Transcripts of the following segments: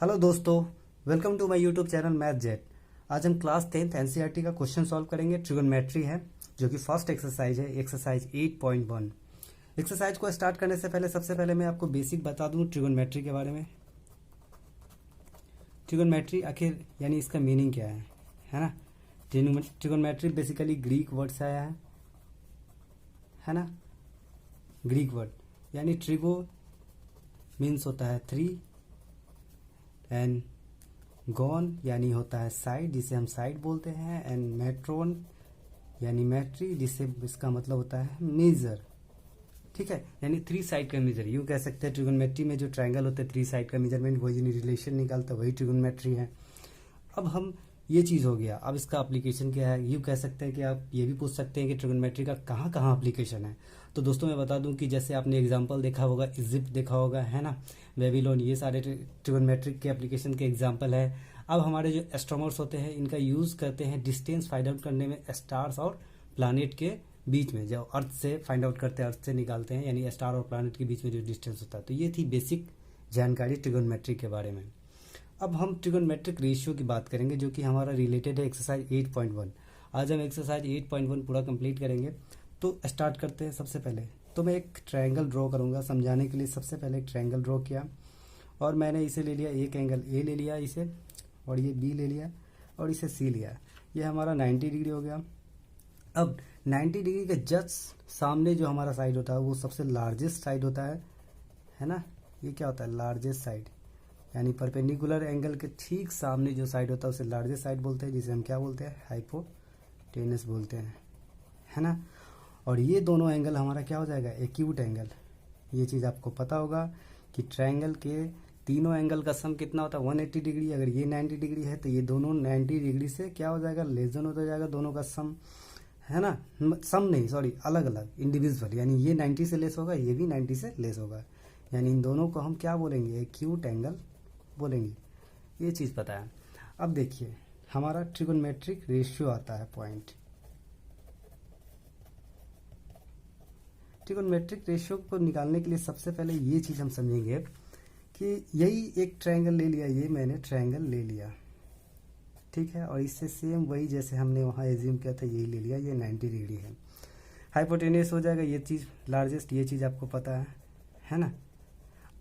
Hello दोस्तों, welcome to my YouTube channel Math Jet. आज हम क्लास 10th एनसीईआरटी का क्वेश्चन सॉल्व करेंगे। ट्रिगोनोमेट्री है जो कि फर्स्ट एक्सरसाइज है, एक्सरसाइज 8.1। एक्सरसाइज को स्टार्ट करने से पहले सबसे पहले मैं आपको बेसिक बता दूं ट्रिगोनोमेट्री के बारे में। ट्रिगोनोमेट्री आखिर यानी इसका मीनिंग क्या है ना। ट्रिगोनोमेट्री बेसिकली ग्रीक वर्ड से आया है ना। ग्रीक वर्ड यानी ट्रिगो मीन्स होता है 3 एंड गॉन यानी होता है साइड, जिसे हम साइड बोलते हैं, एंड मेट्रोन यानी मेट्री, जिससे इसका मतलब होता है मेजर। ठीक है, यानी 3 साइड का मेजर यूँ कह सकते हैं। ट्रिगोनोमेट्री में जो ट्रायंगल होते हैं 3 साइड का मेजरमेंट वही रिलेशन निकालता है, वही ट्रिगोनोमेट्री है। अब हम ये चीज़ हो गया, अब इसका एप्लीकेशन क्या है। यूँ कह सकते हैं कि आप ये भी पूछ सकते हैं कि ट्रिगोनोमेट्री का कहाँ कहाँ एप्लीकेशन है। तो दोस्तों मैं बता दूं कि जैसे आपने एग्जांपल देखा होगा, इजिप्ट देखा होगा, है ना, बेबीलोन, ये सारे ट्रिगोनोमेट्रिक के एप्लीकेशन के एग्जांपल है। अब हमारे जो एस्ट्रोनॉमर्स होते हैं इनका यूज़ करते हैं डिस्टेंस फाइंड आउट करने में स्टार्स और प्लानिट के बीच में, जो अर्थ से फाइंड आउट करते हैं, अर्थ से निकालते हैं, यानी स्टार और प्लानिट के बीच में जो डिस्टेंस होता है। तो ये थी बेसिक जानकारी ट्रिगोनोमेट्री के बारे में। अब हम ट्रिगोनोमेट्रिक रेशियो की बात करेंगे जो कि हमारा रिलेटेड है एक्सरसाइज 8.1। आज हम एक्सरसाइज 8.1 पूरा कंप्लीट करेंगे। तो स्टार्ट करते हैं। सबसे पहले तो मैं एक ट्रायंगल ड्रॉ करूंगा समझाने के लिए। सबसे पहले एक ट्रायंगल ड्रॉ किया और मैंने इसे ले लिया, एक एंगल ए ले लिया इसे, और ये बी ले लिया और इसे सी लिया। ये हमारा 90 डिग्री हो गया। अब 90 डिग्री के जस्ट सामने जो हमारा साइड होता है वो सबसे लार्जेस्ट साइड होता है ना। ये क्या होता है, लार्जेस्ट साइड, यानी परपेंडिकुलर एंगल के ठीक सामने जो साइड होता है उसे लार्जेस्ट साइड बोलते हैं, जिसे हम क्या बोलते हैं, हाइपोटेनस बोलते हैं, है ना। और ये दोनों एंगल हमारा क्या हो जाएगा, एक्यूट एंगल। ये चीज़ आपको पता होगा कि ट्रायंगल के तीनों एंगल का सम कितना होता है, 180 डिग्री। अगर ये 90 डिग्री है तो ये दोनों 90 डिग्री से क्या हो जाएगा, लेस देन हो जाएगा दोनों का सम, है ना। सम नहीं, सॉरी, अलग अलग, इंडिविजुअल, यानी ये 90 से लेस होगा, ये भी 90 से लेस होगा, यानी इन दोनों को हम क्या बोलेंगे, एक्यूट एंगल बोलेंगे। ये चीज़ पता है। अब देखिए हमारा ट्रिगोनोमेट्रिक रेशियो आता है पॉइंट। ट्रिगोनोमेट्रिक रेशियो को निकालने के लिए सबसे पहले ये चीज़ हम समझेंगे कि यही एक ट्रायंगल ले लिया, ये मैंने ट्रायंगल ले लिया, ठीक है, और इससे सेम वही जैसे हमने वहाँ एज्यूम किया था यही ले लिया। ये 90 डिग्री है, हाइपोटेनस हो जाएगा, ये चीज़ लार्जेस्ट, ये चीज़ आपको पता है ना।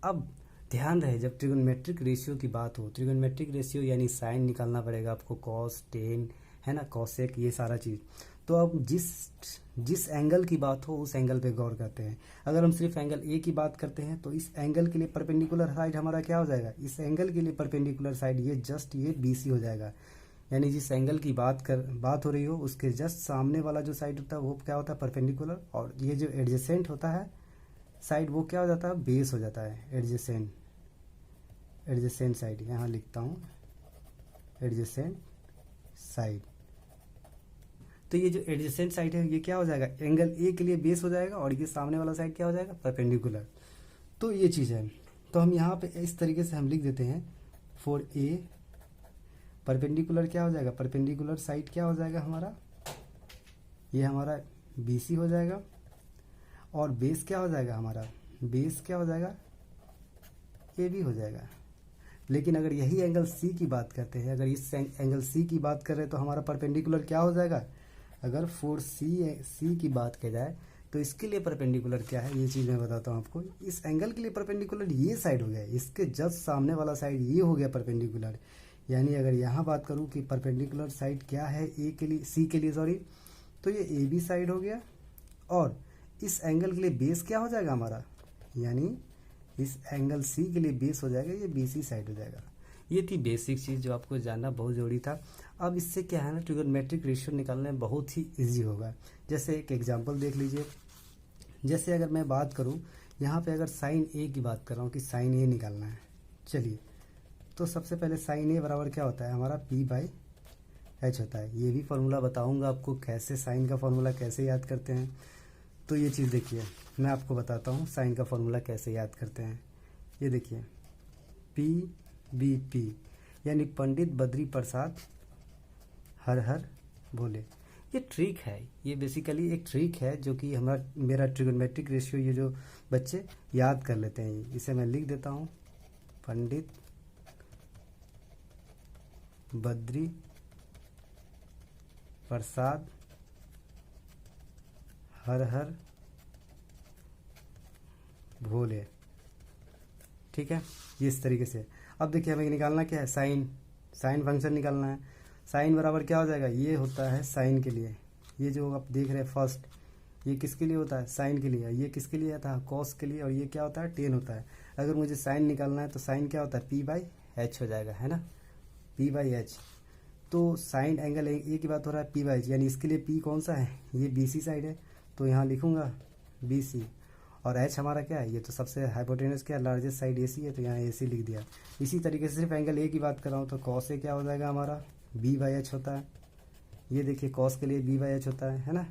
अब ध्यान रहे जब ट्रिगोनोमेट्रिक रेशियो की बात हो, ट्रिगोनोमेट्रिक रेशियो यानी साइन निकालना पड़ेगा आपको, कॉस, टेन, है ना, कॉसेक, ये सारा चीज़। तो अब जिस एंगल की बात हो उस एंगल पे गौर करते हैं। अगर हम सिर्फ एंगल ए की बात करते हैं तो इस एंगल के लिए परपेंडिकुलर साइड हमारा क्या हो जाएगा, इस एंगल के लिए परपेंडिकुलर साइड ये जस्ट ये BC हो जाएगा। यानी जिस एंगल की बात हो रही हो उसके जस्ट सामने वाला जो साइड होता है वो क्या होता है, परपेंडिकुलर, और ये जो एडजेसेंट होता है साइड वो क्या हो जाता है, बेस हो जाता है। एडजेसेंट साइड यहाँ लिखता हूँ, एडजेसेंट साइड। तो ये जो एडजेसेंट साइड है ये क्या हो जाएगा, एंगल ए के लिए बेस हो जाएगा, और ये सामने वाला साइड क्या हो जाएगा, परपेंडिकुलर। तो ये चीज़ है। तो हम यहाँ पे इस तरीके से हम लिख देते हैं, फॉर ए परपेंडिकुलर क्या हो जाएगा, परपेंडिकुलर साइड क्या हो जाएगा हमारा, ये हमारा BC हो जाएगा, और बेस क्या हो जाएगा हमारा, बेस क्या हो जाएगा, AB हो जाएगा। लेकिन अगर यही एंगल C की बात करते हैं, अगर इस एंगल C की बात कर रहे हैं तो हमारा परपेंडिकुलर क्या हो जाएगा, अगर फोर सी की बात की जाए तो इसके लिए परपेंडिकुलर क्या है, ये चीज़ मैं बताता हूँ आपको। इस एंगल के लिए परपेंडिकुलर ये साइड हो गया, इसके जस्ट सामने वाला साइड ये हो गया परपेंडिकुलर। यानी अगर यहाँ बात करूँ कि परपेंडिकुलर साइड क्या है ए के लिए, सी के लिए सॉरी, तो ये AB साइड हो गया, और इस एंगल के लिए बेस क्या हो जाएगा हमारा, यानी इस एंगल C के लिए बेस हो जाएगा, ये BC साइड हो जाएगा। ये थी बेसिक चीज़ जो आपको जानना बहुत ज़रूरी था। अब इससे क्या है ना, ट्रिगोनोमेट्रिक रेशियो निकालना बहुत ही इजी होगा। जैसे एक एग्जांपल देख लीजिए। जैसे अगर मैं बात करूं यहाँ पे, अगर साइन ए की बात कर रहा हूँ कि साइन ए निकालना है, चलिए, तो सबसे पहले साइन ए बराबर क्या होता है हमारा, P/H होता है। ये भी फार्मूला बताऊँगा आपको कैसे साइन का फार्मूला कैसे याद करते हैं। तो ये चीज़ देखिए, मैं आपको बताता हूँ साइन का फार्मूला कैसे याद करते हैं। ये देखिए, PBP यानी पंडित बद्री प्रसाद हर हर बोले। ये ट्रिक है, ये बेसिकली एक ट्रिक है जो कि मेरा ट्रिगोनोमेट्रिक रेशियो ये जो बच्चे याद कर लेते हैं। इसे मैं लिख देता हूँ, पंडित बद्री प्रसाद हर हर भोले। ठीक है, ये इस तरीके से। अब देखिए हमें निकालना क्या है, साइन। साइन फंक्शन निकालना है। साइन बराबर क्या हो जाएगा, ये होता है साइन के लिए। ये जो आप देख रहे हैं फर्स्ट, ये किसके लिए होता है, साइन के लिए। ये किसके लिए आता है, कॉस के लिए। और ये क्या होता है, टेन होता है। अगर मुझे साइन निकालना है तो साइन क्या होता है, पी बाई एच हो जाएगा, है ना, पी बाई एच। तो साइन एंगल ए की बात हो रहा है, पी बाई एच, यानी इसके लिए पी कौन सा है, ये बी सी साइड है, तो यहाँ लिखूंगा बी सी। और एच हमारा क्या है, ये तो सबसे हाइपोटेनस क्या है, लार्जेस्ट साइड ए सी है, तो यहाँ ए सी लिख दिया। इसी तरीके से सिर्फ एंगल ए की बात कर रहा हूँ, तो कॉस ए क्या हो जाएगा हमारा, बी बाई एच होता है। ये देखिए कॉस के लिए बी बाई एच होता है ना।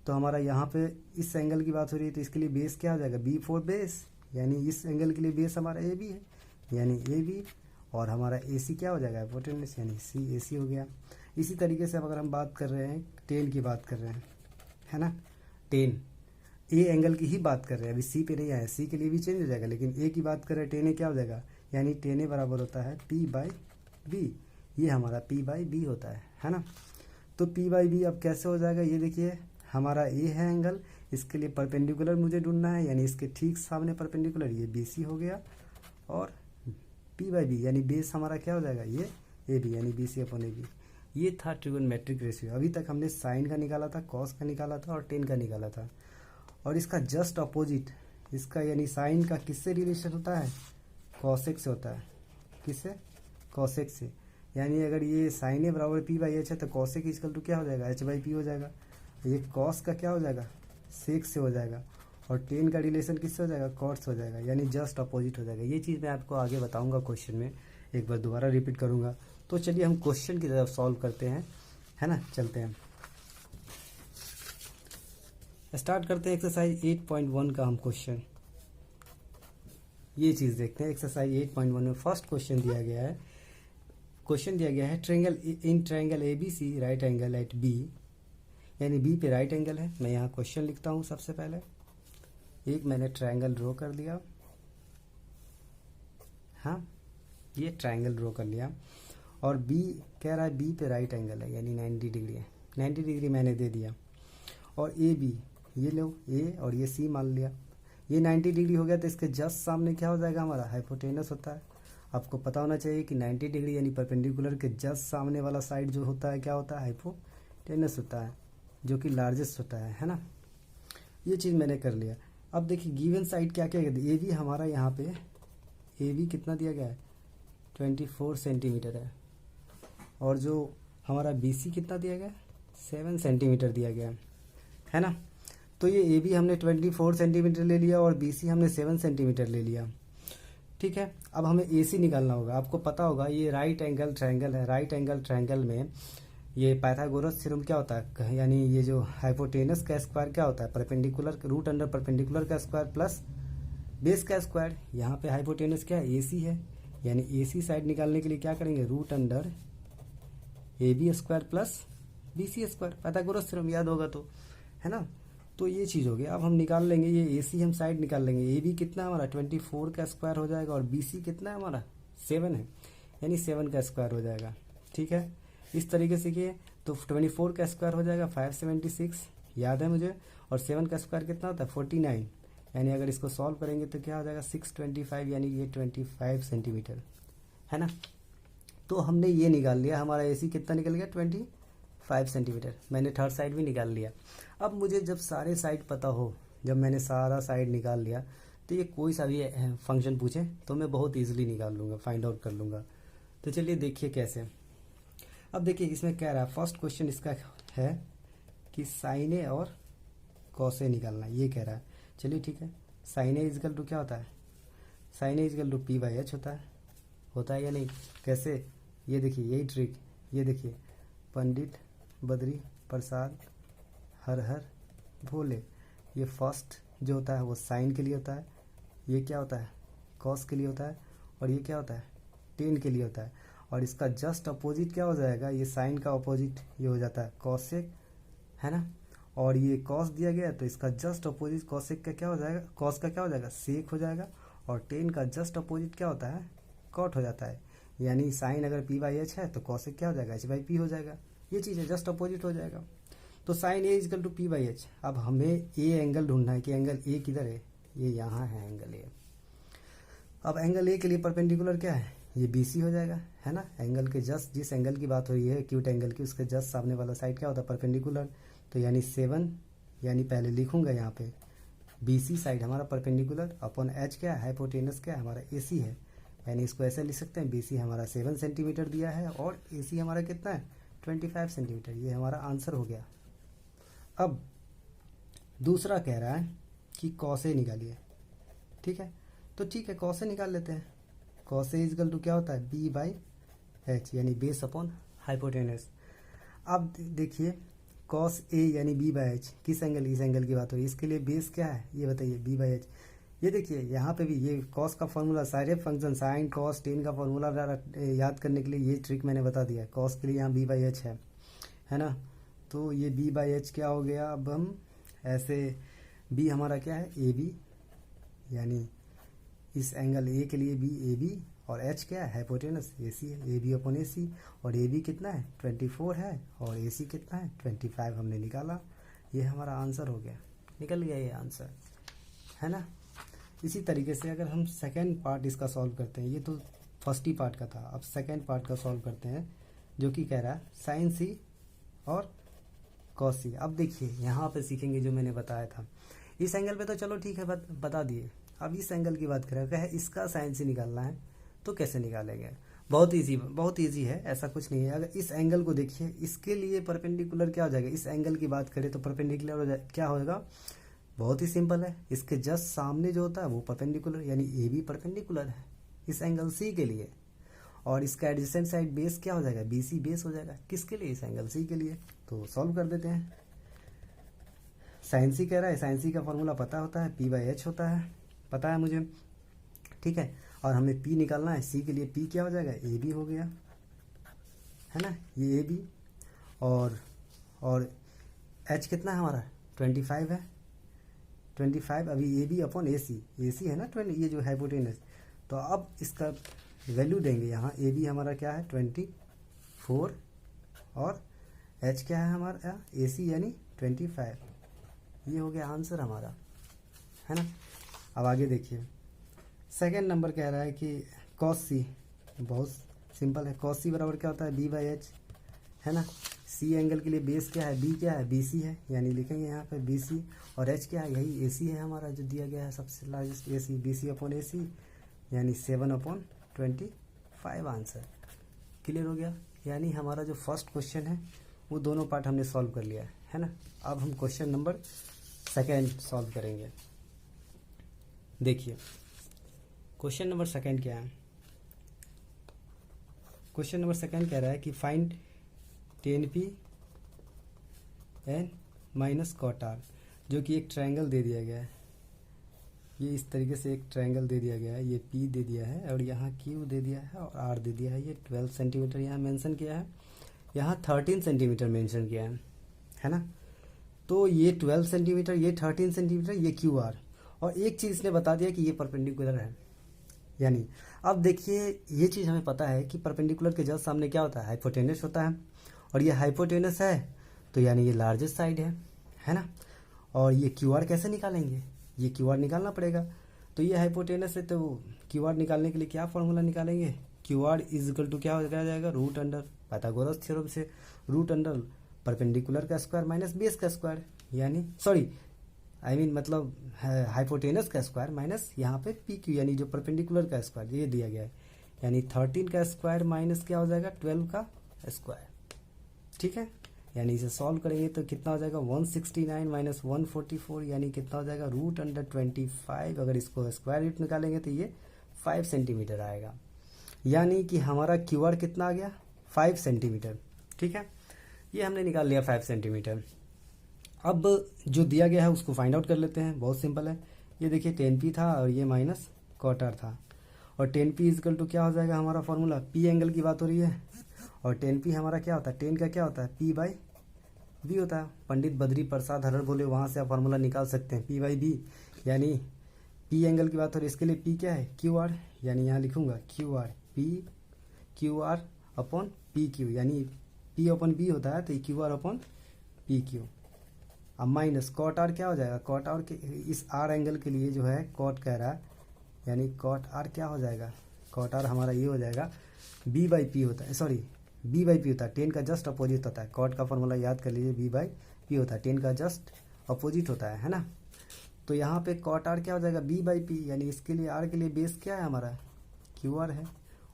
तो हमारा यहाँ पे इस एंगल की बात हो रही है, तो इसके लिए बेस क्या हो जाएगा, बी फोर बेस, यानी इस एंगल के लिए बेस हमारा ए बी है, यानी ए बी। और हमारा ए सी क्या हो जाएगा, हाइपोटेनस, यानी सी ए सी हो गया। इसी तरीके से अब अगर हम बात कर रहे हैं, टेन की बात कर रहे हैं, है ना, टेन ए एंगल की ही बात कर रहे हैं, अभी सी पे नहीं आया, सी के लिए भी चेंज हो जाएगा, लेकिन ए की बात कर रहे हैं, टेन ए क्या हो जाएगा, यानी टेन ए बराबर होता है पी बाई बी। ये हमारा पी बाई बी होता है ना। तो पी बाई बी अब कैसे हो जाएगा, ये देखिए हमारा ए है एंगल, इसके लिए परपेंडिकुलर मुझे ढूंढना है, यानी इसके ठीक सामने परपेंडिकुलर, ये बी सी हो गया। और पी बाई बी यानी बेस हमारा क्या हो जाएगा, ये ए बी, यानी B C upon A B. ये था ट्रिगोनोमेट्रिक रेशियो। अभी तक हमने साइन का निकाला था, कॉस का निकाला था और टेन का निकाला था। और इसका जस्ट अपोजिट, इसका यानी साइन का किससे रिलेशन होता है, कॉसेक से होता है। किससे, कॉसेक से। यानी अगर ये साइन ए बराबर पी बाई एच है, तो कॉसेक इक्वल टू क्या हो जाएगा, एच बाई पी हो जाएगा। ये कॉस का क्या हो जाएगा, सेक से हो जाएगा। और टेन का रिलेशन किससे हो जाएगा, कॉट हो जाएगा, यानी जस्ट अपोजिट हो जाएगा। ये चीज़ मैं आपको आगे बताऊंगा क्वेश्चन में, एक बार दोबारा रिपीट करूंगा। तो चलिए हम क्वेश्चन की तरफ सॉल्व करते हैं, है ना, चलते हैं, स्टार्ट करते हैं एक्सरसाइज 8.1 का हम क्वेश्चन। ये चीज़ देखते हैं, एक्सरसाइज 8.1 में फर्स्ट क्वेश्चन दिया गया है। क्वेश्चन दिया गया है triangle in triangle A B C right angle at B, यानी बी पे राइट एंगल है। मैं यहाँ क्वेश्चन लिखता हूँ सबसे पहले। एक मैंने ट्रायंगल ड्रॉ कर दिया, हाँ, ये ट्रायंगल ड्रॉ कर लिया। और बी कह रहा है बी पे राइट एंगल है, यानी 90 डिग्री है, 90 डिग्री मैंने दे दिया। और ए बी, ये लो ए और ये सी मान लिया। ये 90 डिग्री हो गया, तो इसके जस्ट सामने क्या हो जाएगा हमारा, हाइपोटेनस होता है। आपको पता होना चाहिए कि 90 डिग्री यानी परपेंडिकुलर के जस्ट सामने वाला साइड जो होता है क्या होता है, हाइपोटेनस होता है, जो कि लार्जेस्ट होता है ना। ये चीज़ मैंने कर लिया। अब देखिए गिवन साइड क्या क्या कहते हैं, ए बी हमारा यहाँ पे ए बी कितना दिया गया है, 24 सेंटीमीटर है। और जो हमारा बी सी कितना दिया गया है, 7 सेंटीमीटर दिया गया है ना। तो ये ए बी हमने 24 सेंटीमीटर ले लिया और बी सी हमने 7 सेंटीमीटर ले लिया। ठीक है, अब हमें ए सी निकालना होगा। आपको पता होगा ये राइट एंगल ट्रायंगल है। राइट एंगल ट्रायंगल में ये पाइथागोरस थ्योरम क्या होता है, यानी ये जो हाइपोटेनस का स्क्वायर क्या होता है, परपेंडिकुलर रूट अंडर परपेंडिकुलर का स्क्वायर प्लस बेस का स्क्वायर। यहाँ पे हाइपोटेनस क्या है, ए सी है, यानी ए सी साइड निकालने के लिए क्या करेंगे, root under A B square plus B C square. Pythagoras theorem याद होगा तो, है ना। तो ये चीज़ हो गया। अब हम निकाल लेंगे ये ए सी, हम साइड निकाल लेंगे। ए बी कितना हमारा 24 का स्क्वायर हो जाएगा और बी सी कितना है हमारा 7 है, यानी 7 का स्क्वायर हो जाएगा। ठीक है, इस तरीके से किए तो 24 का स्क्वायर हो जाएगा 576, याद है मुझे। और 7 का स्क्वायर कितना होता है 49, यानी अगर इसको सॉल्व करेंगे तो क्या हो जाएगा 625, यानी ये 25 सेंटीमीटर है ना। तो हमने ये निकाल लिया, हमारा ए सी कितना निकल गया 25 सेंटीमीटर। मैंने थर्ड साइड भी निकाल लिया। अब मुझे जब सारे साइड पता हो, जब मैंने सारा साइड निकाल लिया, तो ये कोई सा भी फंक्शन पूछे तो मैं बहुत इजीली निकाल लूँगा, फाइंड आउट कर लूँगा। तो चलिए देखिए कैसे। अब देखिए इसमें क्या रहा है, फर्स्ट क्वेश्चन इसका है कि साइन ए और कॉस ए निकालना, ये कह रहा है। चलिए ठीक है, साइन ए इजकल टू क्या होता है, sine A is equal to P by H होता है या नहीं। कैसे, ये देखिए यही ट्रिक, ये देखिए पंडित बद्री प्रसाद हर हर भोले। ये फर्स्ट जो होता है वो साइन के लिए होता है, ये क्या होता है कॉस के लिए होता है, और ये क्या होता है टेन के लिए होता है। और इसका जस्ट अपोजिट क्या हो जाएगा, ये साइन का अपोजिट ये हो जाता है कॉसेक, है ना। और ये कॉस दिया गया है तो इसका जस्ट अपोजिट कॉसेक का क्या हो जाएगा, कॉस का क्या हो जाएगा सेक हो जाएगा। और टेन का जस्ट अपोजिट क्या होता है कॉट हो जाता है। यानी साइन अगर पी बाई एच है तो कॉसेक क्या हो जाएगा, एच बाई पी हो जाएगा। ये चीज़ है, जस्ट अपोजिट हो जाएगा। तो sine A is equal to P by H. अब हमें ए एंगल ढूंढना है कि एंगल ए किधर है, ये यहाँ है एंगल ए। अब एंगल ए के लिए परपेंडिकुलर क्या है, ये बी सी हो जाएगा, है ना। एंगल के जस्ट जिस एंगल की बात हो रही है एक्यूट एंगल की, उसके जस्ट सामने वाला साइड क्या होता है, परपेंडिकुलर। तो यानी 7, यानी पहले लिखूंगा यहाँ पे बी सी साइड हमारा परपेंडिकुलर अपॉन एच क्या है, हाइपोटेनस क्या है हमारा ए सी है। यानी इसको ऐसे लिख सकते हैं, बी सी हमारा 7 सेंटीमीटर दिया है और ए सी हमारा कितना है, 25 सेंटीमीटर। ये हमारा आंसर हो गया। अब दूसरा कह रहा है कि कॉस ए निकालिए, ठीक है। तो ठीक है, कॉस ए निकाल लेते हैं। कॉस ए इजकल टू क्या होता है, बी बाई एच, यानी बेस अपॉन हाइपोटेनस। अब देखिए कॉस ए यानी बी बाई एच, किस एंगल, इस एंगल की बात हो रही है, इसके लिए बेस क्या है ये बताइए, बी बाई एच। ये देखिए यहाँ पे भी ये कॉस का फॉर्मूला, सारे फंक्शन साइन कॉस टेन का फॉर्मूला याद करने के लिए ये ट्रिक मैंने बता दिया। कॉस के लिए यहाँ बी बाई एच है ना। तो ये बी बाई एच क्या हो गया, अब हम ऐसे बी हमारा क्या है, ए बी, यानी इस एंगल ए के लिए बी ए बी, और एच क्या है, हाइपोटेनस ए सी है, ए बी अपॉन ए सी। और ए बी कितना है, 24 है, और ए सी कितना है, 25 हमने निकाला। ये हमारा आंसर हो गया, निकल गया ये आंसर, है ना। इसी तरीके से अगर हम सेकेंड पार्ट इसका सॉल्व करते हैं, ये तो फर्स्ट ही पार्ट का था, अब सेकेंड पार्ट का सॉल्व करते हैं, जो कि कह रहा है साइन सी और कॉस सी। अब देखिए यहाँ पे सीखेंगे जो मैंने बताया था। इस एंगल पे तो चलो ठीक है बता दिए। अब इस एंगल की बात करें, कहे इसका साइन सी निकालना है तो कैसे निकालेंगे, बहुत इजी है, ऐसा कुछ नहीं है। अगर इस एंगल को देखिए, इसके लिए परपेंडिकुलर क्या हो जाएगा, इस एंगल की बात करें तो परपेंडिकुलर क्या होगा, बहुत ही सिंपल है। इसके जस्ट सामने जो होता है वो परपेंडिकुलर, यानी ए बी परपेंडिकुलर है इस एंगल सी के लिए, और इसका एडजेसेंट साइड बेस क्या हो जाएगा, बी सी बेस हो जाएगा, किसके लिए, इस एंगल सी के लिए। तो सॉल्व कर देते हैं। साइन सी कह रहा है, साइन सी का फॉर्मूला पता होता है, पी बाई एच होता है, पता है मुझे, ठीक है। और हमें पी निकालना है, सी के लिए पी क्या हो जाएगा, ए बी हो गया, है ना, ये ए बी। और एच कितना है हमारा, 25 है, 25 अभी ए बी अपॉन ए सी है ना 20, ये जो हाइपोटेनस। तो अब इसका वैल्यू देंगे यहाँ, ए बी हमारा क्या है 24, और एच क्या है हमारा ए सी यानी 25। ये हो गया आंसर हमारा, है ना। अब आगे देखिए, सेकेंड नंबर कह रहा है कि कॉस सी, बहुत सिंपल है। कॉस सी बराबर क्या होता है, बी बाई एच, है ना। सी एंगल के लिए बेस क्या है, बी क्या है, बी सी है, यानी लिखेंगे यहाँ पे बी सी। और एच क्या है, यही ए सी है हमारा जो दिया गया है, सबसे लार्जेस्ट ए सी, बी सी अपॉन ए सी, यानी 7/25 आंसर। क्लियर हो गया। यानी हमारा जो फर्स्ट क्वेश्चन है वो दोनों पार्ट हमने सॉल्व कर लिया है ना। अब हम क्वेश्चन नंबर सेकेंड सॉल्व करेंगे। देखिए क्वेश्चन नंबर सेकेंड क्या है, क्वेश्चन नंबर सेकेंड कह रहा है कि find 10p N minus cot R, जो कि एक ट्रायंगल दे दिया गया है। ये इस तरीके से एक ट्रायंगल दे दिया गया है, ये p दे दिया है और यहाँ q दे दिया है और r दे दिया है। ये 12 सेंटीमीटर यहाँ मेंशन किया है, यहाँ 13 सेंटीमीटर मेंशन किया है ना। तो ये 12 सेंटीमीटर, ये 13 सेंटीमीटर, ये क्यू आर, और एक चीज़ इसने बता दिया कि ये परपेंडिकुलर है। यानी अब देखिए ये चीज़ हमें पता है कि परपेंडिकुलर के जस्ट सामने क्या होता है, हाइपोटेनस होता है, और ये हाइपोटेनस है तो यानी ये लार्जेस्ट साइड है ना। और ये क्यू आर कैसे निकालेंगे, ये क्यू आर निकालना पड़ेगा। तो ये हाइपोटेनस है तो क्यू आर निकालने के लिए क्या फॉर्मूला निकालेंगे, Q R is equal to क्या हो जाएगा, रूट अंडर पाइथागोरस थ्योरम से रूट अंडर परपेंडिकुलर का स्क्वायर माइनस बेस का स्क्वायर, यानी सॉरी मतलब हाइपोटेनस का स्क्वायर माइनस यहाँ पे पी क्यू, यानी जो परपेंडिकुलर का स्क्वायर ये दिया गया है, यानी 13 का स्क्वायर माइनस क्या हो जाएगा 12 का स्क्वायर, ठीक है। यानी इसे सॉल्व करेंगे तो कितना हो जाएगा 169 माइनस 144, यानी कितना हो जाएगा रूट अंडर 25। अगर इसको स्क्वायर रूट निकालेंगे तो ये 5 सेंटीमीटर आएगा, यानी कि हमारा क्यू आर कितना आ गया 5 सेंटीमीटर, ठीक है। ये हमने निकाल लिया 5 सेंटीमीटर। अब जो दिया गया है उसको फाइंड आउट कर लेते हैं, बहुत सिंपल है। ये देखिए 10p था और ये माइनस कॉट आर था, और 10p इजकल टू क्या हो जाएगा हमारा फॉर्मूला, p एंगल की बात हो रही है, और 10p हमारा क्या होता है, 10 का क्या होता है p बाई b होता है। पंडित बद्री प्रसाद हरर बोले वहाँ से आप फार्मूला निकाल सकते हैं, p बाई b, यानी p एंगल की बात हो रही है, इसके लिए p क्या है q r, यानी यहाँ लिखूंगा q r, p Q R upon P Q, यानी पी अपॉन बी होता है तो Q R upon P Q. अब माइनस कॉट आर क्या हो जाएगा, कॉट आर के इस आर एंगल के लिए जो है कॉट कह रहा है, यानी कॉट आर क्या हो जाएगा, कॉट आर हमारा ये हो जाएगा बी बाई पी होता है, सॉरी बी बाई पी होता है, टेन का जस्ट अपोजिट होता है। कॉट का फॉर्मूला याद कर लीजिए, बी बाई पी होता है, टेन का जस्ट अपोजिट होता है ना। तो यहाँ पे कॉट आर क्या हो जाएगा, बी बाई पी, यानी इसके लिए आर के लिए बेस क्या है हमारा, क्यू आर है,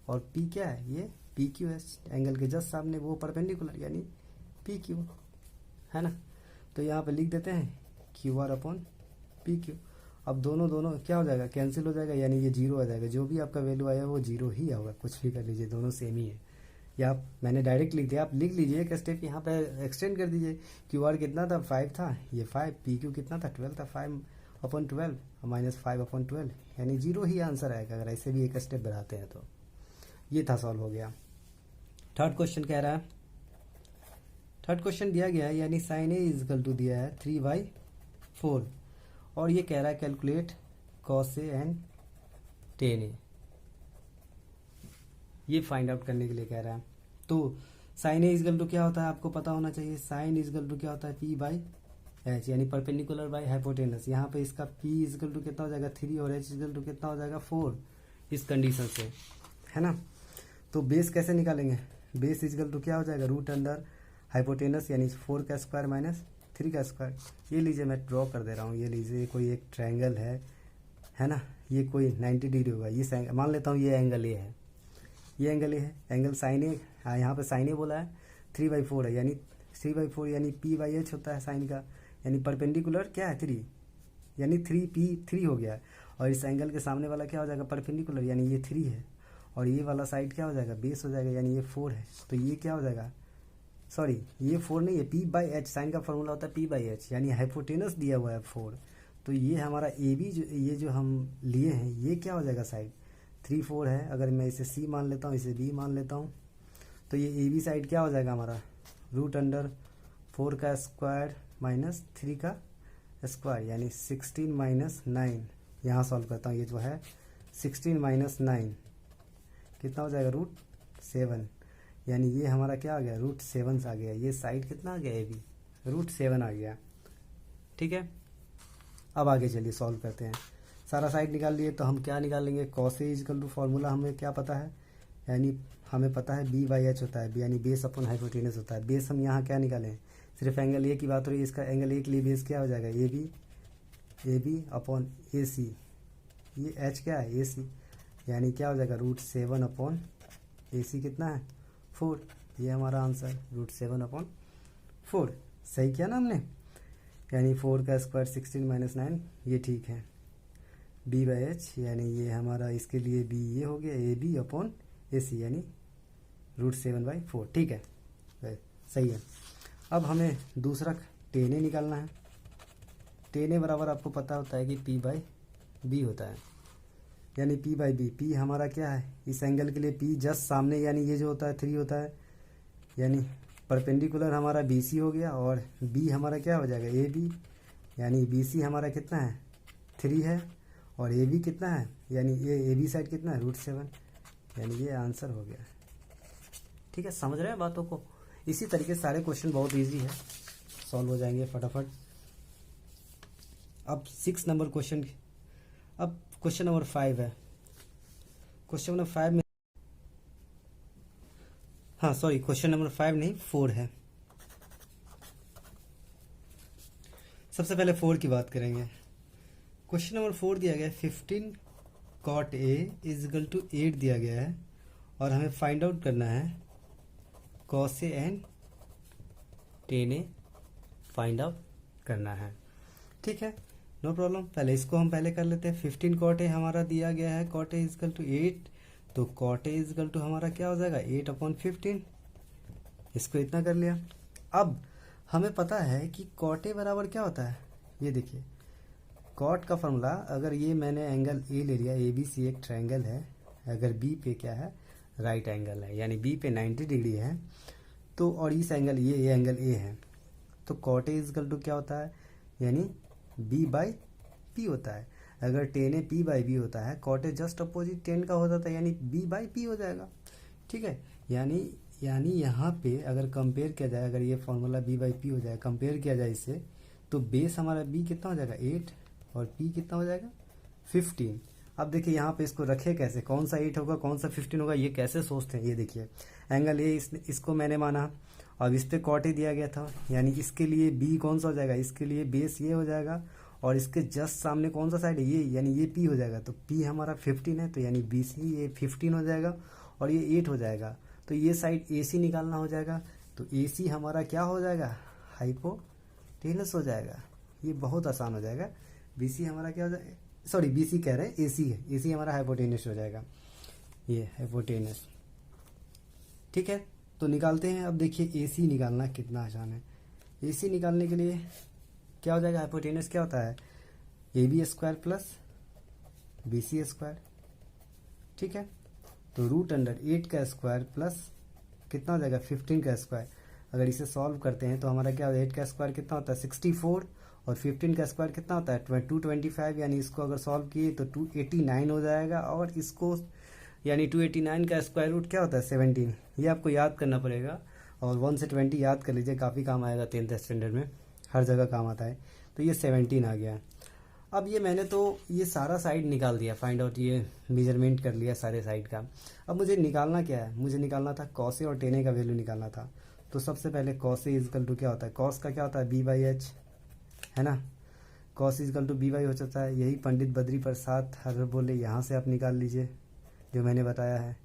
और पी क्या है, ये पी क्यू है, एंगल के जस्ट सामने वो परपेंडिकुलर यानी पी क्यू है ना। तो यहाँ पे लिख देते हैं Q R upon P Q. अब दोनों दोनों क्या हो जाएगा, कैंसिल हो जाएगा, यानी ये जीरो आ जाएगा, जो भी आपका वैल्यू आया वो जीरो ही होगा, कुछ भी कर लीजिए, दोनों सेम ही है। या आप मैंने डायरेक्ट लिख दिया, आप लिख लीजिए एक स्टेप यहाँ पे एक्सटेंड कर दीजिए। क्यू आर कितना था, 5 था, ये 5, पी क्यू कितना था, 12 था, 5/12 माइनस 5/12, यानी जीरो ही आंसर आएगा अगर ऐसे भी एक स्टेप बढ़ाते हैं तो। ये था, सॉल्व हो गया। थर्ड क्वेश्चन कह रहा है, थर्ड क्वेश्चन दिया गया है, यानी साइन ए इजकल टू दिया है 3/4, और ये कह रहा है calculate cos A and tan A, ये फाइंड आउट करने के लिए कह रहा है। तो साइन ए इजकल टू क्या होता है आपको पता होना चाहिए, साइन इजकल टू क्या होता है, पी बाई एच, यानी परपेंडिकुलर बाई हाइपोटेनस। यहाँ पे इसका पी इजकल टू कितना हो जाएगा 3 और एच इजकल टू कितना हो जाएगा 4, इस कंडीशन से, है ना। तो बेस कैसे निकालेंगे, बेस इजकल टू क्या हो जाएगा, रूट अंडर हाइपोटेनस, यानी 4 का स्क्वायर माइनस 3 का स्क्वायर। ये लीजिए मैं ड्रॉ कर दे रहा हूँ, ये लीजिए कोई एक ट्रायंगल है ना, ये कोई 90 डिग्री होगा, ये मान लेता हूँ ये एंगल ए है, ये एंगल ए है, एंगल साइन ए, हाँ यहाँ पे साइन ए बोला है, 3/4 है, यानी 3/4 यानी पी बाई एच होता है साइन का, यानी परपेंडिकुलर क्या है 3, यानी 3p3 हो गया। और इस एंगल के सामने वाला क्या हो जाएगा, परपेंडिकुलर, यानी ये 3 है, और ये वाला साइड क्या हो जाएगा, बेस हो जाएगा, यानी ये 4 है, तो ये क्या हो जाएगा, सॉरी ये 4 नहीं है, पी बाई एच, साइन का फॉर्मूला होता है पी बाई एच, यानी हाइपोटेनस दिया हुआ है 4, तो ये हमारा ए बी जो ये जो हम लिए हैं ये क्या हो जाएगा, साइड 3 4 है, अगर मैं इसे सी मान लेता हूँ, इसे बी मान लेता हूँ, तो ये ए बी साइड क्या हो जाएगा हमारा, रूट अंडर 4 का स्क्वायर माइनस 3 का स्क्वायर, यानी 16 माइनस 9, यहाँ सॉल्व करता हूँ, ये जो है 16 माइनस 9 कितना हो जाएगा, रूट 7, यानी ये हमारा क्या आ गया, रूट 7 आ गया, ये साइड कितना आ गया, ए बी रूट 7 आ गया, ठीक है। अब आगे चलिए सॉल्व करते हैं, सारा साइड निकाल लिए तो हम क्या निकालेंगे, cos A is equal to formula हमें क्या पता है, यानी हमें पता है बी बाई एच होता है, यानी बेस अपॉन हाइपोटेनस होता है। बेस हम यहाँ क्या निकालें, सिर्फ एंगल ए की बात हो रही है, इसका एंगल ए के लिए बेस क्या हो जाएगा, ए बी अपॉन ए सी, ये एच क्या है, ए सी, यानी क्या हो जाएगा, रूट 7 अपॉन ए सी कितना है 4, ये हमारा आंसर रूट 7/4, सही किया ना हमने, यानी 4 का स्क्वायर 16 माइनस 9, ये ठीक है, बी बाई एच, यानी ये हमारा इसके लिए बी ये हो गया, ए बी अपॉन ए सी, यानी रूट 7/4, ठीक है, सही है। अब हमें दूसरा टेन ए निकालना है, टेन ए बराबर आपको पता होता है कि पी बाई बी होता है, यानी पी बाई बी, पी हमारा क्या है, इस एंगल के लिए पी जस्ट सामने, यानी ये जो होता है 3 होता है, यानी परपेंडिकुलर हमारा बी सी हो गया, और बी हमारा क्या हो जाएगा, ए बी, यानी बी सी हमारा कितना है 3 है, और ए बी कितना है, यानी ये ए बी साइड कितना है, रूट 7, यानी ये आंसर हो गया, ठीक है। समझ रहे हैं बातों को, इसी तरीके से सारे क्वेश्चन बहुत ईजी है, सॉल्व हो जाएंगे फटाफट। अब 6 नंबर क्वेश्चन, अब क्वेश्चन नंबर 5 है, क्वेश्चन नंबर 5 में, हाँ सॉरी क्वेश्चन नंबर 5 नहीं 4 है। सबसे पहले 4 की बात करेंगे। क्वेश्चन नंबर 4 दिया गया है 15 cot A इजकल टू 8 दिया गया है, और हमें फाइंड आउट करना है cos A and tan A find out करना है, ठीक है, नो प्रॉब्लम। पहले इसको हम पहले कर लेते हैं। 15 cot A हमारा दिया गया है, cot A इजकल टू 8, तो cot A इजकल टू हमारा क्या हो जाएगा 8/15, इसको इतना कर लिया। अब हमें पता है कि cot A बराबर क्या होता है, ये देखिए cot का फॉर्मूला, अगर ये मैंने एंगल ए ले लिया, ए बी सी एक ट्रायंगल है, अगर बी पे क्या है राइट एंगल है, यानी बी पे 90 डिग्री है, तो और इस एंगल ये एंगल ए है, तो cot A इजकल टू क्या होता है, यानी बी बाई पी होता है। अगर tan A P by B होता है, cot A just opposite tan का हो जाता है, यानी बी बाई पी हो जाएगा, ठीक है। यानी यानी यहाँ पे अगर कंपेयर किया जाए, अगर ये फॉर्मूला बी बाई पी हो जाए, कंपेयर किया जाए इससे, तो बेस हमारा बी कितना हो जाएगा 8 और पी कितना हो जाएगा 15। अब देखिए यहाँ पे इसको रखे कैसे, कौन सा 8 होगा कौन सा 15 होगा, ये कैसे सोचते हैं। ये देखिए एंगल ए इसको मैंने माना, अब इस पे कॉट ए दिया गया था, यानी इसके लिए बी कौन सा हो जाएगा, इसके लिए बेस ये हो जाएगा, और इसके जस्ट सामने कौन सा साइड है ये, यानी ये पी हो जाएगा। तो पी हमारा 15 है, तो यानी बी सी ये 15 हो जाएगा और ये 8 हो जाएगा। तो ये साइड ए सी निकालना हो जाएगा, तो ए सी हमारा क्या हो जाएगा, हाइपोटेनस हो जाएगा। ये बहुत आसान हो जाएगा। बी सी हमारा क्या हो जाएगा, सॉरी बी सी कह रहे हैं, ए सी है, ए सी हमारा हाइपोटेनस हो जाएगा, ये हाइपोटेनस। ठीक है, तो निकालते हैं। अब देखिए ए सी निकालना कितना आसान है। ए सी निकालने के लिए क्या हो जाएगा, हाइपोटेनस क्या होता है, A B square plus B C square. ठीक है, तो रूट अंडर 8 का स्क्वायर प्लस कितना हो जाएगा 15 का स्क्वायर। अगर इसे सॉल्व करते हैं तो हमारा क्या होता है, 8 का स्क्वायर कितना होता है 64 और 15 का स्क्वायर कितना होता है 225, यानी इसको अगर सॉल्व किए तो 289 हो जाएगा, और इसको यानी 289 का स्क्वायर रूट क्या होता है 17। ये आपको याद करना पड़ेगा, और 1 से 20 याद कर लीजिए, काफ़ी काम आएगा 10th स्टैंडर्ड में, हर जगह काम आता है। तो ये 17 आ गया। अब ये मैंने तो ये सारा साइड निकाल दिया, फाइंड आउट, ये मेजरमेंट कर लिया सारे साइड का। अब मुझे निकालना क्या है, मुझे निकालना था कॉस ए और टेन ए का वैल्यू निकालना था। तो सबसे पहले कॉस ए इजकल टू क्या होता है, कॉस का क्या होता है बी बाई एच, है ना। Cos is equal to B by हो जाता है, यही पंडित बद्री प्रसाद हर बोले, यहाँ से आप निकाल लीजिए जो मैंने बताया है।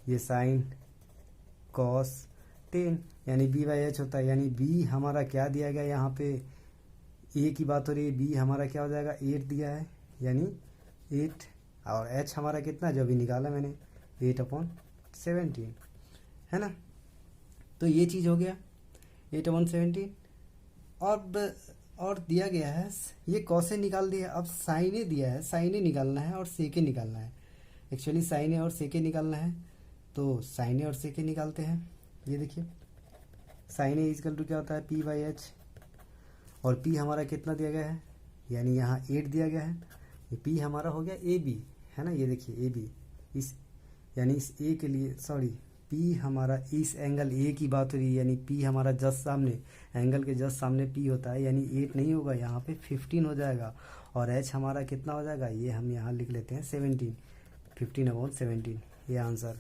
ये साइन कॉस टेन यानी बी बाई एच होता है, यानी बी हमारा क्या दिया गया यहाँ पे, ए की बात हो रही है, बी हमारा क्या हो जाएगा 8 दिया है, यानी 8, और एच हमारा कितना जो अभी निकाला मैंने 8/17, है ना। तो ये चीज़ हो गया 8/17। और दिया गया है ये कॉसे निकाल दिया, अब साइने दिया है, साइने निकालना है और सेके निकालना है। एक्चुअली साइने और सेके निकालना है, तो साइने और सेके निकालते हैं। ये देखिए साइने इजकल टू क्या होता है पी बाई एच, और पी हमारा कितना दिया गया है, यानी यहाँ 8 दिया गया है, ये पी हमारा हो गया ए बी, है ना। ये देखिए ए बी, इस यानी इस ए के लिए, सॉरी पी हमारा इस एंगल ए की बात हो रही है, यानी पी हमारा जस्ट सामने, एंगल के जस्ट सामने पी होता है, यानी 8 नहीं होगा, यहाँ पे 15 हो जाएगा। और एच हमारा कितना हो जाएगा, ये हम यहाँ लिख लेते हैं 17, 15/17, ये आंसर।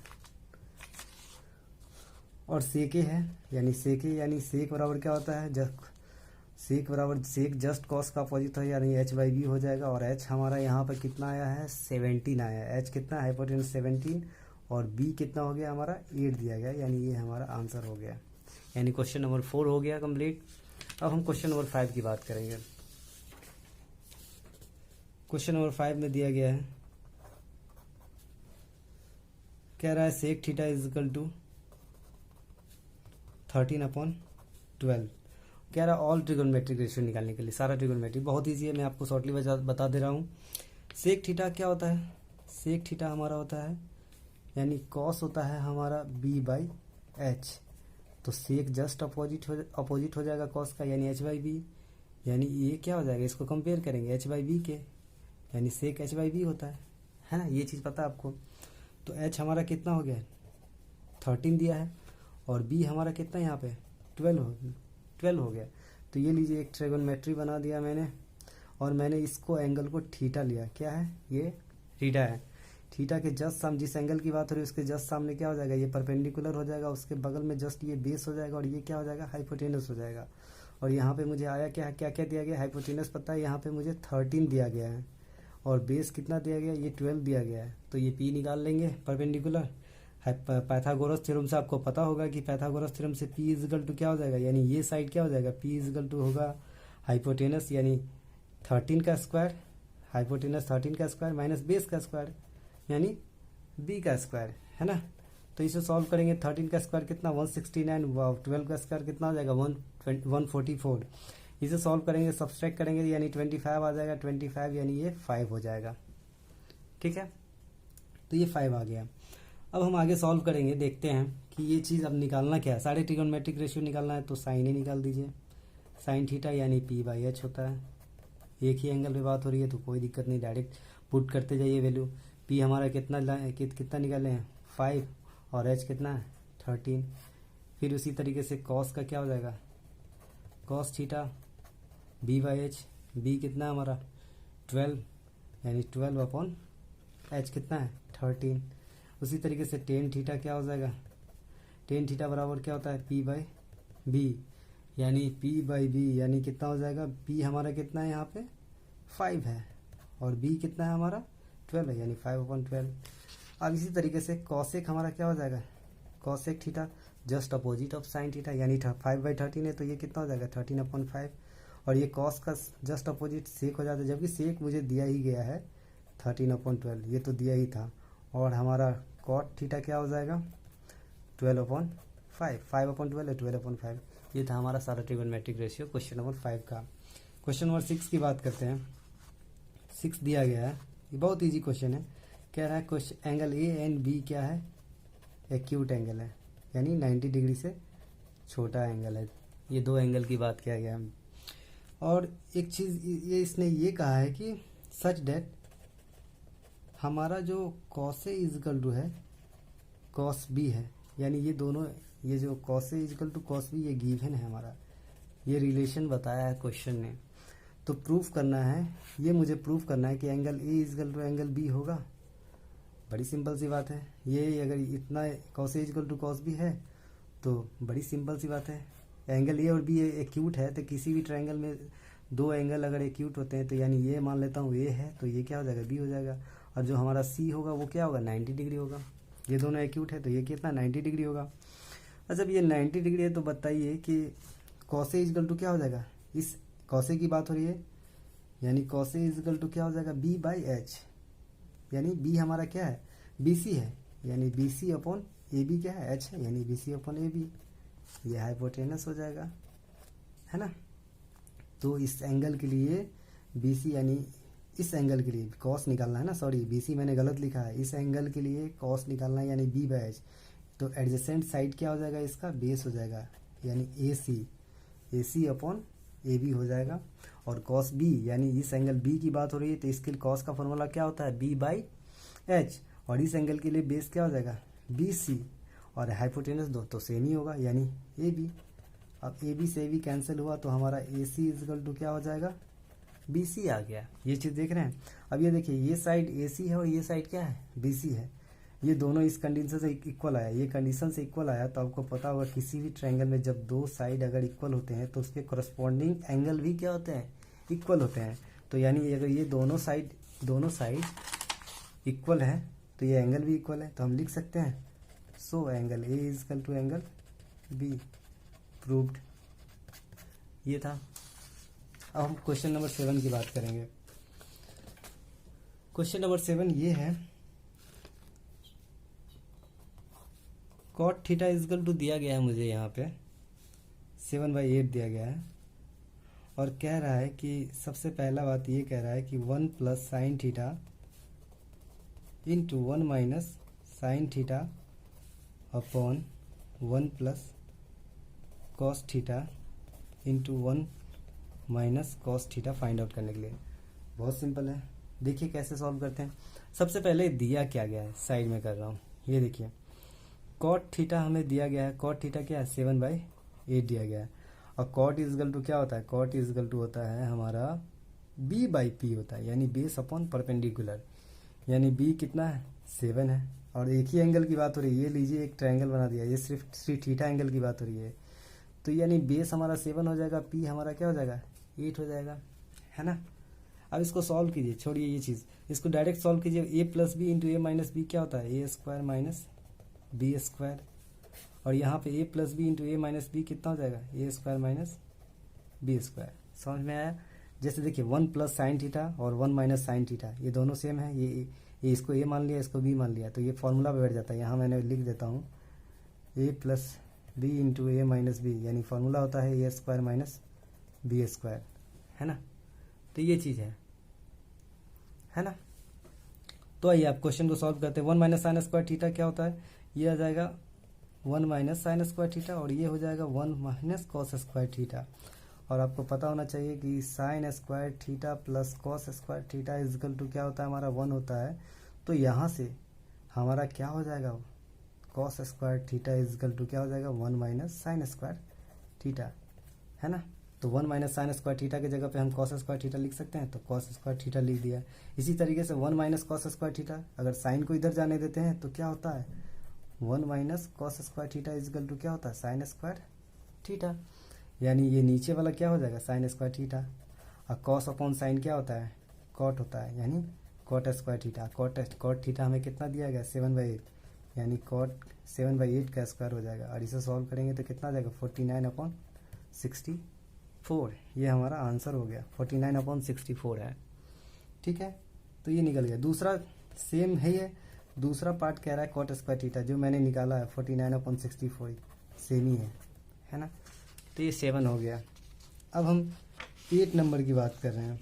और सेके है, यानी सेके यानी सेक बराबर क्या होता है, जब सेक बराबर सेक जस्ट कॉस का अपोजिट है, यानी एच बाई बी हो जाएगा। और एच हमारा यहाँ पर कितना आया है 17 आया है, एच कितना हाइपोटेनस 17, और बी कितना हो गया हमारा 8 दिया गया, यानी ये हमारा आंसर हो गया। यानी क्वेश्चन नंबर 4 हो गया कंप्लीट। अब हम क्वेश्चन नंबर 5 की बात करेंगे। क्वेश्चन नंबर 5 में दिया गया है, कह रहा है sec theta is equal to 13/12। कह रहा है ऑल ट्रिगोनोमेट्रिक रेशियो निकालने के लिए, सारा ट्रिगोनोमेट्रिक बहुत ईजी है, मैं आपको शॉर्टली बता दे रहा हूँ। सेक थीटा क्या होता है, सेक थीटा हमारा होता है, यानी कॉस होता है हमारा बी बाई एच, तो सेक जस्ट अपोजिट हो जाएगा कॉस का, यानी एच बाई बी, यानी ये क्या हो जाएगा, इसको कंपेयर करेंगे एच बाई बी के, यानी सेक एच बाई बी होता है ना। ये चीज़ पता है आपको। तो एच हमारा कितना हो गया 13 दिया है, और बी हमारा कितना यहाँ पे 12 हो गया। तो ये लीजिए एक ट्रिगोनोमेट्री बना दिया मैंने, और मैंने इसको एंगल को थीटा लिया, क्या है ये थीटा है। थीटा के जस्ट सामने जिस एंगल की बात हो रही है उसके जस्ट सामने क्या हो जाएगा, ये परपेंडिकुलर हो जाएगा, उसके बगल में जस्ट ये बेस हो जाएगा, और ये क्या हो जाएगा हाइपोटेनस हो जाएगा। और यहाँ पे मुझे आया क्या क्या क्या दिया गया, हाइपोटेनस पता है, यहाँ पे मुझे 13 दिया गया है, और बेस कितना दिया गया, ये 12 दिया गया है। तो ये पी निकाल लेंगे परपेंडिकुलर, पाइथागोरस थ्योरम से आपको पता होगा कि पाइथागोरस थ्योरम से पी इजगल टू क्या हो जाएगा, यानी ये साइड क्या हो जाएगा, पी इजगल टू होगा हाइपोटेनस यानी 13 का स्क्वायर, हाइपोटेनस 13 का स्क्वायर माइनस बेस का स्क्वायर यानी बी का स्क्वायर, है ना। तो इसे सॉल्व करेंगे, 13 का स्क्वायर कितना 169, 12 का स्क्वायर कितना हो जाएगा 144। इसे सॉल्व करेंगे, सब्सट्रैक्ट करेंगे, यानी 25 आ जाएगा, 25 यानी ये 5 हो जाएगा। ठीक है, तो ये 5 आ गया। अब हम आगे सॉल्व करेंगे, देखते हैं कि ये चीज़ अब निकालना क्या है। सारे ट्रिगोनोमेट्रिक रेशियो निकालना है, तो साइन ए निकाल दीजिए, साइन थीटा यानी पी बाई एच होता है। एक ही एंगल पे बात हो रही है तो कोई दिक्कत नहीं, डायरेक्ट पुट करते जाइए वैल्यू। पी हमारा कितना निकाले हैं 5, और एच कितना है 13। फिर उसी तरीके से कॉस का क्या हो जाएगा, cos theta B by H, B कितना है हमारा 12, यानी 12 अपॉन एच कितना है 13। उसी तरीके से टेन थीटा क्या हो जाएगा, टेन थीटा बराबर क्या होता है पी बाई बी, यानी पी बाई बी, यानी कितना हो जाएगा, पी हमारा कितना है यहाँ पे 5 है और बी कितना है हमारा 12 है, यानी 5/12। अब इसी तरीके से कॉसेक हमारा क्या हो जाएगा, cosec theta just opposite of sine theta, यानी 5/13 है तो ये कितना हो जाएगा 13/5। और ये कॉस का जस्ट अपोजिट सेक हो जाता है, जबकि सेक मुझे दिया ही गया है 13/12, ये तो दिया ही था। और हमारा कॉट थीटा क्या हो जाएगा 12/5, 5/12 है 12/5। ये था हमारा सारा ट्रिगोनोमेट्रिक रेशियो क्वेश्चन नंबर 5 का। क्वेश्चन नंबर 6 की बात करते हैं। 6 दिया गया है, ये बहुत इजी क्वेश्चन है। कह रहा है question angle A and B क्या है, एक्यूट एंगल है, यानी 90 डिग्री से छोटा एंगल है। ये दो एंगल की बात किया गया है। और एक चीज़ ये इसने ये कहा है कि सच डेट हमारा जो कॉस ए इजकल टू है कॉस बी है, यानी ये दोनों, ये जो cos A is equal to cos B ये गिवन है हमारा, ये रिलेशन बताया है क्वेश्चन ने। तो प्रूफ करना है, ये मुझे प्रूफ करना है कि angle A is equal to angle B होगा। बड़ी सिंपल सी बात है, ये अगर इतना cos A is equal to cos B है तो बड़ी सिंपल सी बात है। एंगल ए और बी एक्यूट है तो किसी भी ट्रायंगल में दो एंगल अगर एक्यूट होते हैं तो यानी ये मान लेता हूँ ए है तो ये क्या हो जाएगा बी हो जाएगा। और जो हमारा सी होगा वो क्या होगा 90 डिग्री होगा। ये दोनों एक्यूट है तो ये कितना 90 डिग्री होगा। और जब ये 90 डिग्री है तो बताइए कि कॉस ए इजकल टू क्या हो जाएगा, इस कॉस ए की बात हो रही है, यानी कॉस ए इजकल टू क्या हो जाएगा बी बाई एच, यानी बी हमारा क्या है बी सी है, यानी B C upon A B क्या है एच है, यानी B C upon A B, ये हाइपोटेनस हो जाएगा, है ना। तो इस एंगल के लिए बी सी, यानी इस एंगल के लिए कॉस निकालना है ना, सॉरी बी सी मैंने गलत लिखा है, इस एंगल के लिए कॉस निकालना है यानी बी बाई एच। तो एडजेसेंट साइड क्या हो जाएगा इसका बेस हो जाएगा, यानी ए सी अपॉन ए बी हो जाएगा। और कॉस बी यानी इस एंगल बी की बात हो रही है तो इसके लिए कॉस का फॉर्मूला क्या होता है बी बाई एच, और इस एंगल के लिए बेस क्या हो जाएगा बी सी, और हाइपोटेनस दो तो सेम ही होगा यानी ए बी। अब ए बी से ए बी कैंसिल हुआ तो हमारा ए सी इजकल टू क्या हो जाएगा बी सी आ गया। ये चीज़ देख रहे हैं। अब ये देखिए ये साइड ए सी है और ये साइड क्या है बी सी है, ये दोनों इस कंडीशन से इक्वल आया, ये कंडीशन से इक्वल आया तो आपको पता होगा किसी भी ट्रायंगल में जब दो साइड अगर इक्वल होते हैं तो उसके करस्पॉन्डिंग एंगल भी क्या होते हैं इक्वल होते हैं। तो यानी अगर ये दोनों साइड इक्वल है तो ये एंगल भी इक्वल है, तो हम लिख सकते हैं so angle A is equal to angle B, proved. ये था। अब हम क्वेश्चन नंबर 7 की बात करेंगे। क्वेश्चन नंबर 7 ये है, कॉट थीटा इजकल टू दिया गया है मुझे यहाँ पे 7/8 दिया गया है, और कह रहा है कि सबसे पहला बात ये कह रहा है कि 1 plus sine theta into 1 minus sine theta upon 1 plus cos theta into 1 minus cos theta find out करने के लिए। बहुत सिंपल है, देखिए कैसे सॉल्व करते हैं। सबसे पहले दिया क्या गया है, साइड में कर रहा हूँ, ये देखिए कॉट थीटा हमें दिया गया है, कॉट थीटा क्या है 7/8 दिया गया है। और कॉट इजकल टू क्या होता है, कॉट इजकल टू होता है हमारा बी बाई पी होता है, यानी बेस अपॉन परपेंडिकुलर, यानी बी कितना है 7 है। और एक ही एंगल की बात हो रही है, ये लीजिए एक ट्रायंगल बना दिया, ये सिर्फ थीटा एंगल की बात हो रही है, तो यानी बेस हमारा 7 हो जाएगा, पी हमारा क्या हो जाएगा 8 हो जाएगा, है ना। अब इसको सॉल्व कीजिए, छोड़िए ये चीज़, इसको डायरेक्ट सॉल्व कीजिए। ए प्लस बी इंटू ए माइनस बी क्या होता है A square minus B square, और यहाँ पे ए प्लस बी इंटू ए माइनस बी कितना हो जाएगा ए स्क्वायर माइनस बी स्क्वायर। समझ में आया। जैसे देखिए 1 प्लस साइन थीटा और 1 माइनस साइन थीटा ये दोनों सेम है, ये इसको ए मान लिया इसको बी मान लिया तो ये फॉर्मूला बैठ जाता है। यहाँ मैंने लिख देता हूँ ए प्लस बी इंटू ए माइनस बी, यानी फॉर्मूला होता है A square minus B square, है ना। तो ये चीज़ है ना। तो आइए आप क्वेश्चन को सॉल्व करते हैं। 1 माइनस साइन स्क्वायर थीटा क्या होता है, ये आ जाएगा 1 माइनस साइन स्क्वायर थीटा, और ये हो जाएगा 1 माइनस कॉस स्क्वायर थीटा। और आपको पता होना चाहिए कि sine square theta plus cos square theta is equal to क्या होता है हमारा 1 होता है। तो यहाँ से हमारा क्या हो जाएगा cos square theta is equal to क्या हो जाएगा 1 माइनस साइन स्क्वायर थीटा, है ना। तो 1 माइनस साइन स्क्वायर थीटा की जगह पे हम कॉस स्क्वायर थीटा लिख सकते हैं, तो कॉस स्क्वायर थीटा लिख दिया। इसी तरीके से 1 माइनस कॉस स्क्वायर थीटा, अगर साइन को इधर जाने देते हैं तो क्या होता है 1 minus cos square theta is equal to क्या होता है साइन स्क्वायर थीटा, यानी ये नीचे वाला क्या हो जाएगा साइन स्क्वायर थीटा। और कॉस अपॉन साइन क्या होता है कॉट होता है, यानी cot square theta. Cot theta हमें कितना दिया गया 7/8, यानी कॉट 7/8 का स्क्वायर हो जाएगा। और इसे सॉल्व करेंगे तो कितना आ जाएगा 49/64, ये हमारा आंसर हो गया 49/64 है, ठीक है। तो ये निकल गया। दूसरा सेम है, ये दूसरा पार्ट कह रहा है कॉट स्क्वायर थीटा, जो मैंने निकाला है 49/64 सेम ही है ना। तो ये 7 हो गया। अब हम 8 नंबर की बात कर रहे हैं।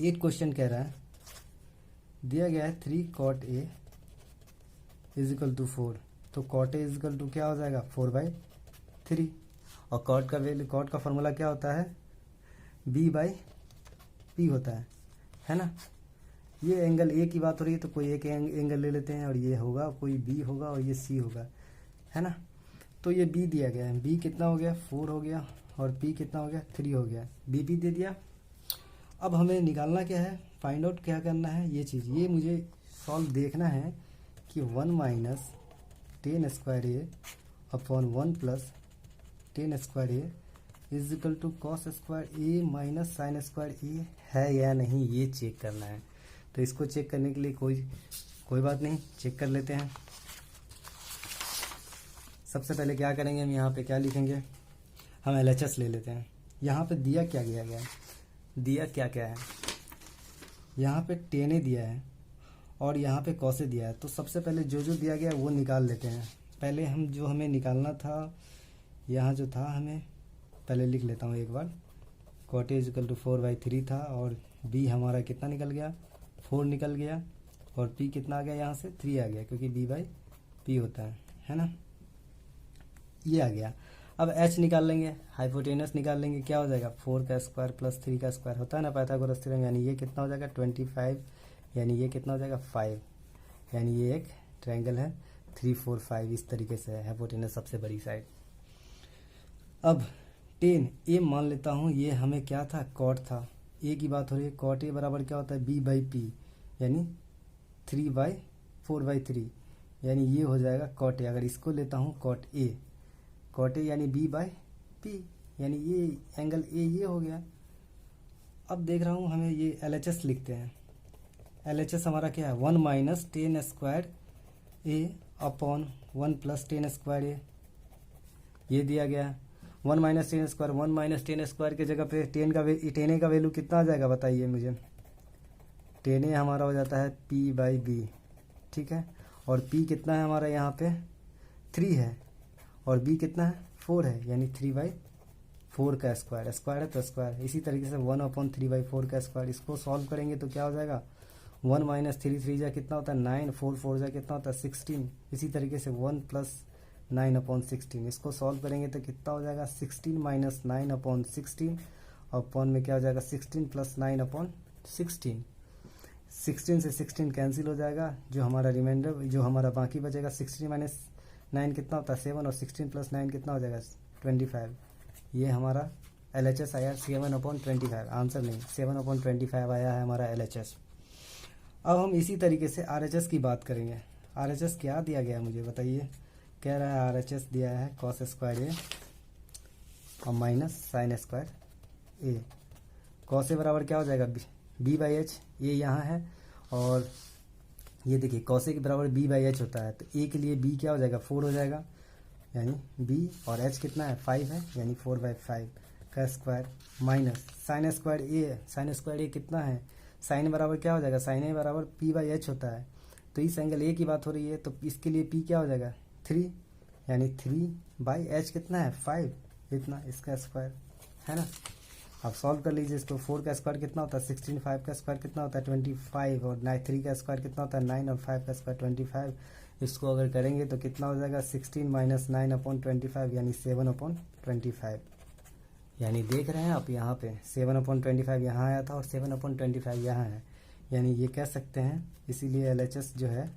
8 क्वेश्चन कह रहा है दिया गया है 3 cot A is equal to 4, तो cot A is equal to क्या हो जाएगा 4/3, और cot का वैल्यू, cot का फॉर्मूला क्या होता है B/P होता है ना। ये एंगल A की बात हो रही है तो कोई एक एंगल ले लेते हैं, और ये होगा कोई B होगा और ये C होगा, है ना। तो ये B दिया गया है, B कितना हो गया 4 हो गया, और P कितना हो गया 3 हो गया, B दे दिया। अब हमें निकालना क्या है, फाइंड आउट क्या करना है ये चीज़, ये मुझे सॉल्व देखना है कि 1 minus 10 square A upon 1 plus 10 square A is equal to cos square A minus sine square A है या नहीं, ये चेक करना है। तो इसको चेक करने के लिए कोई बात नहीं, चेक कर लेते हैं। सबसे पहले क्या करेंगे, हम यहाँ पे क्या लिखेंगे, हम LHS ले लेते हैं। यहाँ पे दिया क्या गया है, दिया क्या है, यहाँ पे 10 दिया है और यहाँ पे कॉसे दिया है। तो सबसे पहले जो दिया गया है वो निकाल लेते हैं। पहले हम जो हमें निकालना था, यहाँ जो था हमें पहले लिख लेता हूँ एक बार। cot A इक्वल टू 4/3 था, और B हमारा कितना निकल गया 4 निकल गया, और P कितना आ गया यहाँ से 3 आ गया, क्योंकि B/P होता है ना। ये आ गया। अब H निकाल लेंगे, हाइपोटेनस निकाल लेंगे, क्या हो जाएगा 4 का स्क्वायर प्लस 3 का स्क्वायर होता है ना पाइथागोरस थ्योरम, यानी ये कितना हो जाएगा 25, यानी ये कितना हो जाएगा 5, यानी ये एक ट्रायंगल है 3 4 5, इस तरीके से है हाइपोटेनस सबसे बड़ी साइड। अब 10 A मान लेता हूँ, ये हमें क्या था कॉट था, A की बात हो रही है। cot A बराबर क्या होता है B/P, यानी 3/4/3, यानी ये हो जाएगा cot A। अगर इसको लेता हूँ cot A यानी B/P, यानी ये एंगल A ये हो गया। अब देख रहा हूँ हमें ये LHS लिखते हैं। LHS हमारा क्या है 1 minus 10 square A upon 1 plus 10 square A, ये दिया गया। 1 माइनस 10 स्क्वायर, 1 माइनस 10 स्क्वायर के जगह पे 10 A का वैल्यू कितना आ जाएगा बताइए मुझे। 10 A हमारा हो जाता है P/B, ठीक है। और P कितना है हमारा यहाँ पे 3 है, और B कितना है 4 है, यानी 3/4 का स्क्वायर, स्क्वायर है तो स्क्वायर। इसी तरीके से 1/3/4 का स्क्वायर, इसको सॉल्व करेंगे तो क्या हो जाएगा 1 माइनस 3 जा कितना होता है 9, 4 जा कितना होता है 16। इसी तरीके से 1 प्लस 9/16, इसको सॉल्व करेंगे तो कितना हो जाएगा 16 माइनस 9/16, और अपॉन में क्या हो जाएगा 16 प्लस 9/16। 16 से 16 कैंसिल हो जाएगा, जो हमारा रिमाइंडर, जो हमारा बाकी बचेगा 16 माइनस 9 कितना होता है 7, और 16 प्लस 9 कितना हो जाएगा 25। ये हमारा LHS आया 7/25, आंसर नहीं 7/25 आया है हमारा LHS। अब हम इसी तरीके से RHS की बात करेंगे। RHS क्या दिया गया मुझे बताइए, कह रहा है RHS दिया है cos स्क्वायर A और minus sine square A। cos A बराबर क्या हो जाएगा B/H, ये यहाँ है, और ये देखिए cos A के बराबर B/H होता है, तो A के लिए B क्या हो जाएगा 4 हो जाएगा, यानी B, और H कितना है 5 है, यानी 4/5 का square, minus sine square A। Sine square A कितना है, साइन बराबर क्या हो जाएगा, साइन A बराबर P/H होता है। तो इस एंगल A की बात हो रही है, तो इसके लिए P क्या हो जाएगा 3, यानी 3/H कितना है 5, इतना इसका स्क्वायर, है ना। आप सॉल्व कर लीजिए इसको। 4 का स्क्वायर कितना होता है 16, 5 का स्क्वायर कितना होता है 25, और 3 का स्क्वायर कितना होता है 9, और 5 का स्क्वायर 25। इसको अगर करेंगे तो कितना हो जाएगा 16 माइनस 9/25, यानी 7/25। यानी देख रहे हैं आप यहाँ पे 7/25 यहाँ आया था और 7/25 यहाँ है, यानी ये कह सकते हैं। इसीलिए LHS जो है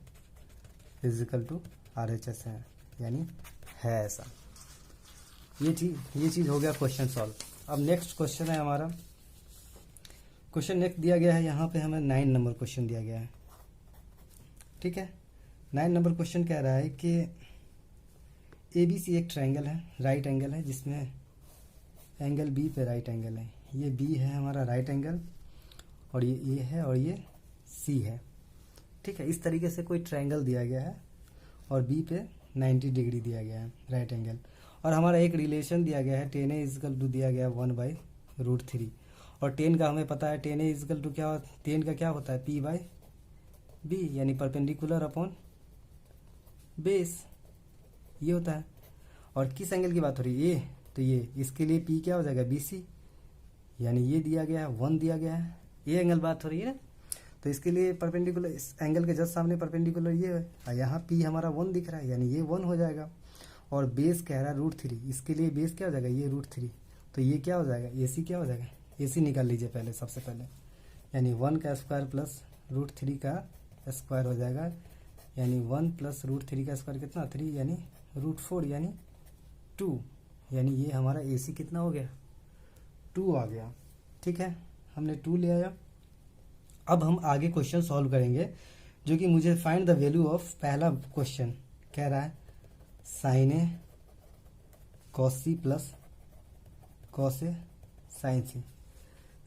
इज इक्वल टू RHS है, यानी है ऐसा। ये चीज़ हो गया क्वेश्चन सॉल्व। अब नेक्स्ट क्वेश्चन है हमारा, क्वेश्चन नेक्स्ट दिया गया है यहाँ पे हमें 9 नंबर क्वेश्चन दिया गया है। ठीक है, 9 नंबर क्वेश्चन कह रहा है कि ABC एक ट्रायंगल है, राइट एंगल है, जिसमें एंगल B पे राइट एंगल है। ये B है हमारा राइट एंगल, और ये A है और ये C है। ठीक है, इस तरीके से कोई ट्रायंगल दिया गया है और B पे 90 डिग्री दिया गया है राइट एंगल, और हमारा एक रिलेशन दिया गया है 10A इजकल टू दिया गया है 1/√3, और 10 का हमें पता है 10A इजकल टू क्या, 10 का क्या होता है P/B, यानी परपेंडिकुलर अपॉन बेस, ये होता है। और किस एंगल की बात हो रही है, ये तो ये, इसके लिए P क्या हो जाएगा BC, यानी ये दिया गया है 1 दिया गया है, ये एंगल बात हो रही है ना। तो इसके लिए परपेंडिकुलर, इस एंगल के जस्ट सामने परपेंडिकुलर ये है, और यहाँ P हमारा 1 दिख रहा है, यानी ये 1 हो जाएगा। और बेस कह रहा है √3, इसके लिए बेस क्या हो जाएगा, ये √3, तो ये क्या हो जाएगा, AC क्या हो जाएगा, AC निकाल लीजिए पहले, सबसे पहले, यानी 1 का स्क्वायर प्लस √3 का स्क्वायर हो जाएगा, यानी 1 प्लस √3 का स्क्वायर कितना 3, यानी √4, यानी 2, यानी ये हमारा AC कितना हो गया 2 आ गया। ठीक है, हमने 2 ले आया। अब हम आगे क्वेश्चन सॉल्व करेंगे, जो कि मुझे फाइंड द वैल्यू ऑफ, पहला क्वेश्चन कह रहा है sin A cos C plus cos A sin C।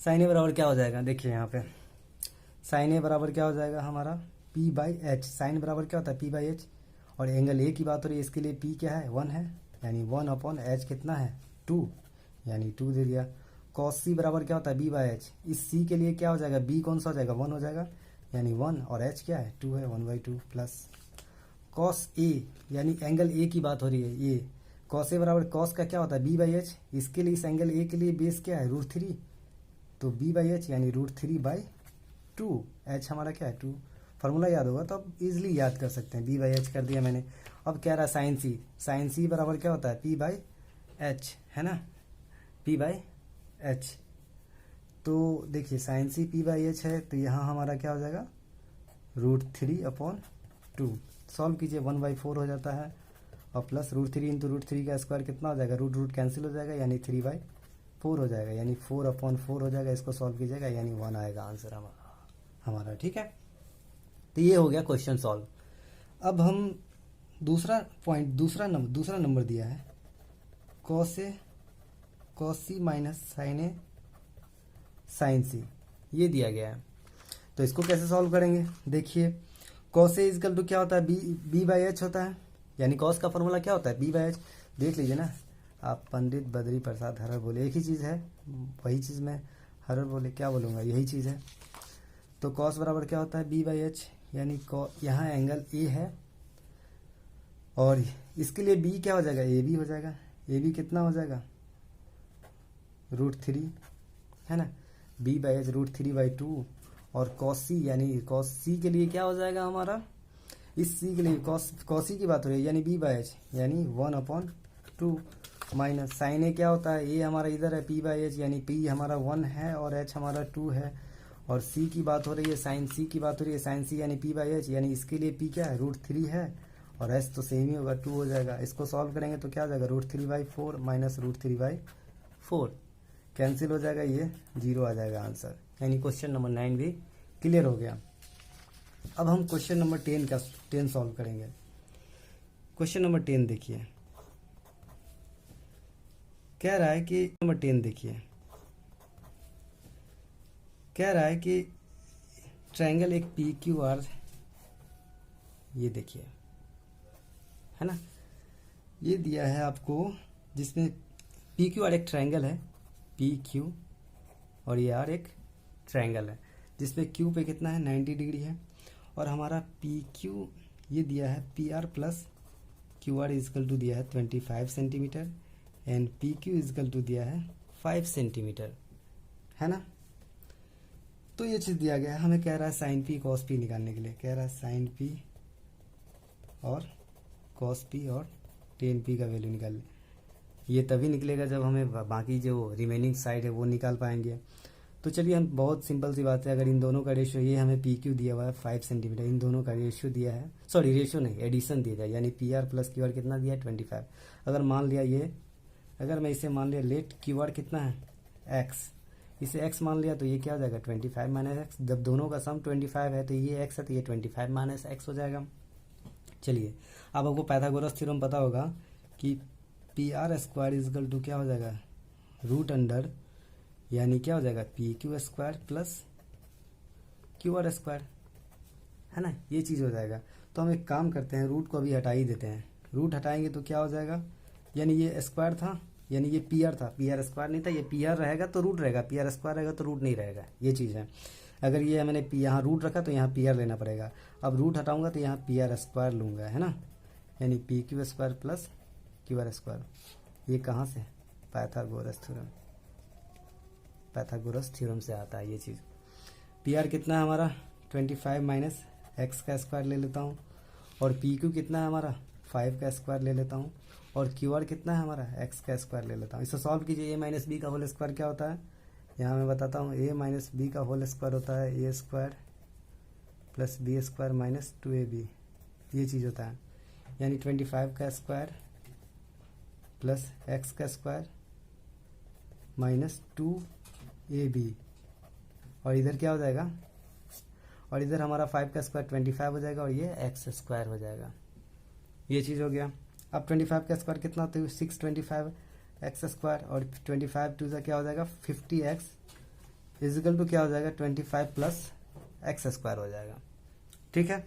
sin A बराबर क्या हो जाएगा, देखिए यहाँ पे sin A बराबर क्या हो जाएगा हमारा P/H, साइन बराबर क्या होता है P/H, और एंगल A की बात हो रही है, इसके लिए P क्या है 1 है, यानी 1/H कितना है 2, यानी 2 दे दिया। cos C बराबर क्या होता है B/H, इस C के लिए क्या हो जाएगा, B कौन सा हो जाएगा 1 हो जाएगा, यानी 1, और H क्या है 2 है, 1/2 प्लस cos A, यानी एंगल A की बात हो रही है, ये cos A बराबर cos का क्या होता है B/H, इसके लिए इस एंगल A के लिए बेस क्या है √3, तो B/H यानी √3/2, H हमारा क्या है 2, फार्मूला याद होगा तो अब इजीली याद कर सकते हैं, B/H कर दिया मैंने। अब कह रहा है sin C बराबर क्या होता है P/H, है ना, P/H। तो देखिए sin C P/H है, तो यहाँ हमारा क्या हो जाएगा √3/2, सॉल्व कीजिए 1/4 हो जाता है, और प्लस √3 इंटू √3 का स्क्वायर कितना हो जाएगा, रूट कैंसिल हो जाएगा, यानी 3/4 हो जाएगा, यानी 4/4 हो जाएगा। इसको सॉल्व कीजिएगा, यानी 1 आएगा आंसर हमारा। ठीक है, तो ये हो गया क्वेश्चन सॉल्व। अब हम दूसरा पॉइंट, दूसरा नंबर दिया है cos C minus sin A sin C, ये दिया गया है। तो इसको कैसे सॉल्व करेंगे, देखिए cos A इजकल टू क्या होता है B/H होता है, यानी cos का फॉर्मूला क्या होता है B/H, देख लीजिए ना आप, पंडित बद्री प्रसाद हरर बोले, एक ही चीज़ है, वही चीज़ मैं हरर बोले क्या बोलूँगा, यही चीज़ है। तो cos बराबर क्या होता है B/H, यानी यहाँ एंगल A है, और इसके लिए B क्या हो जाएगा AB हो जाएगा, AB कितना हो जाएगा √3, है ना, B/H √3/2, और cos C, यानी cos C के लिए क्या हो जाएगा हमारा, इस C के लिए cos C की बात हो रही है, यानी B/H यानी 1/2, माइनस sin A क्या होता है, A हमारा इधर है P/H, यानी P हमारा 1 है और H हमारा 2 है, और C की बात हो रही है, sin C की बात हो रही है, sin C यानी P/H, यानी इसके लिए P क्या है √3 है, और H तो सेम ही होगा 2 हो जाएगा। इसको सॉल्व करेंगे तो क्या हो जाएगा √3/4 माइनस √3/4, कैंसिल हो जाएगा, ये 0 आ जाएगा आंसर, यानी क्वेश्चन नंबर 9 भी क्लियर हो गया। अब हम क्वेश्चन नंबर 10 सॉल्व करेंगे। क्वेश्चन नंबर 10 देखिए, कह रहा है कि नंबर 10 देखिए, कह रहा है कि ट्रायंगल एक PQR, ये देखिए, है ना, ये दिया है आपको, जिसमें PQR एक ट्रायंगल है, PQ और ये R एक ट्रायंगल है, जिसमें Q पे कितना है 90 डिग्री है, और हमारा PQ ये दिया है PR plus QR is equal to दिया है 25 centimetre, and PQ is equal to दिया है 5 सेंटीमीटर, है ना। तो ये चीज़ दिया गया है, हमें कह रहा है sin P cos P निकालने के लिए, कह रहा है sin P और cos P और tan P का वैल्यू निकाल। ये तभी निकलेगा जब हमें बाकी जो रिमेनिंग साइड है वो निकाल पाएंगे। तो चलिए हम बहुत सिंपल सी बात है, अगर इन दोनों का रेशियो, ये हमें पी क्यू दिया हुआ है 5 सेंटीमीटर, इन दोनों का रेशियो दिया है, सॉरी रेशियो नहीं एडिशन दिया जाए, यानी P R plus Q are कितना दिया है 25। अगर मान लिया ये, अगर मैं इसे मान लिया लेट क्यू आर कितना है एक्स, इसे एक्स मान लिया तो ये क्या हो जाएगा 25 माइनस एक्स। जब दोनों का सम 25 है तो ये एक्स है तो ये 25 माइनस एक्स हो जाएगा। चलिए अब आपको पाइथागोरस थ्योरम पता होगा कि P R square is equal to क्या हो जाएगा रूट अंडर, यानी क्या हो जाएगा P Q square plus Q R square, है ना, ये चीज़ हो जाएगा। तो हम एक काम करते हैं, रूट को अभी हटा ही देते हैं, रूट हटाएंगे तो क्या हो जाएगा, यानी ये स्क्वायर था, यानी ये पी आर था, पी आर स्क्वायर नहीं था, ये पी आर रहेगा तो रूट रहेगा, पी आर स्क्वायर रहेगा तो रूट नहीं रहेगा, ये चीज़ है। अगर ये मैंने यहाँ रूट रखा तो यहाँ पी आर लेना पड़ेगा, अब रूट हटाऊंगा तो यहाँ पी आर स्क्वायर लूँगा, है ना, यानी P Q square plus Q R square. ये कहाँ से, पाइथागोरस थ्योरम, पाइथागोरस थ्योरम से आता है ये चीज़। पी आर कितना है हमारा 25 माइनस एक्स का स्क्वायर ले लेता हूँ, और पी क्यू कितना है हमारा 5 का स्क्वायर ले लेता हूँ, और क्यू आर कितना है हमारा एक्स का स्क्वायर ले लेता हूँ। इसे सॉल्व कीजिए, ए माइनस बी का होल स्क्वायर क्या होता है, यहाँ मैं बताता हूँ, ए माइनस बी का होल स्क्वायर होता है A square plus B square minus 2ab, ये चीज़ होता है, यानी 25 का स्क्वायर प्लस एक्स का स्क्वायर माइनस 2ab, और इधर क्या हो जाएगा, और इधर हमारा 5 का स्क्वायर 25 हो जाएगा, और ये एक्स स्क्वायर हो जाएगा, ये चीज़ हो गया। अब 25 का स्क्वायर कितना होता है 625 एक्स स्क्वायर, और 25 टू सा क्या हो जाएगा 50x इजिकल टू क्या हो जाएगा 25 प्लस एक्स स्क्वायर हो जाएगा। ठीक है,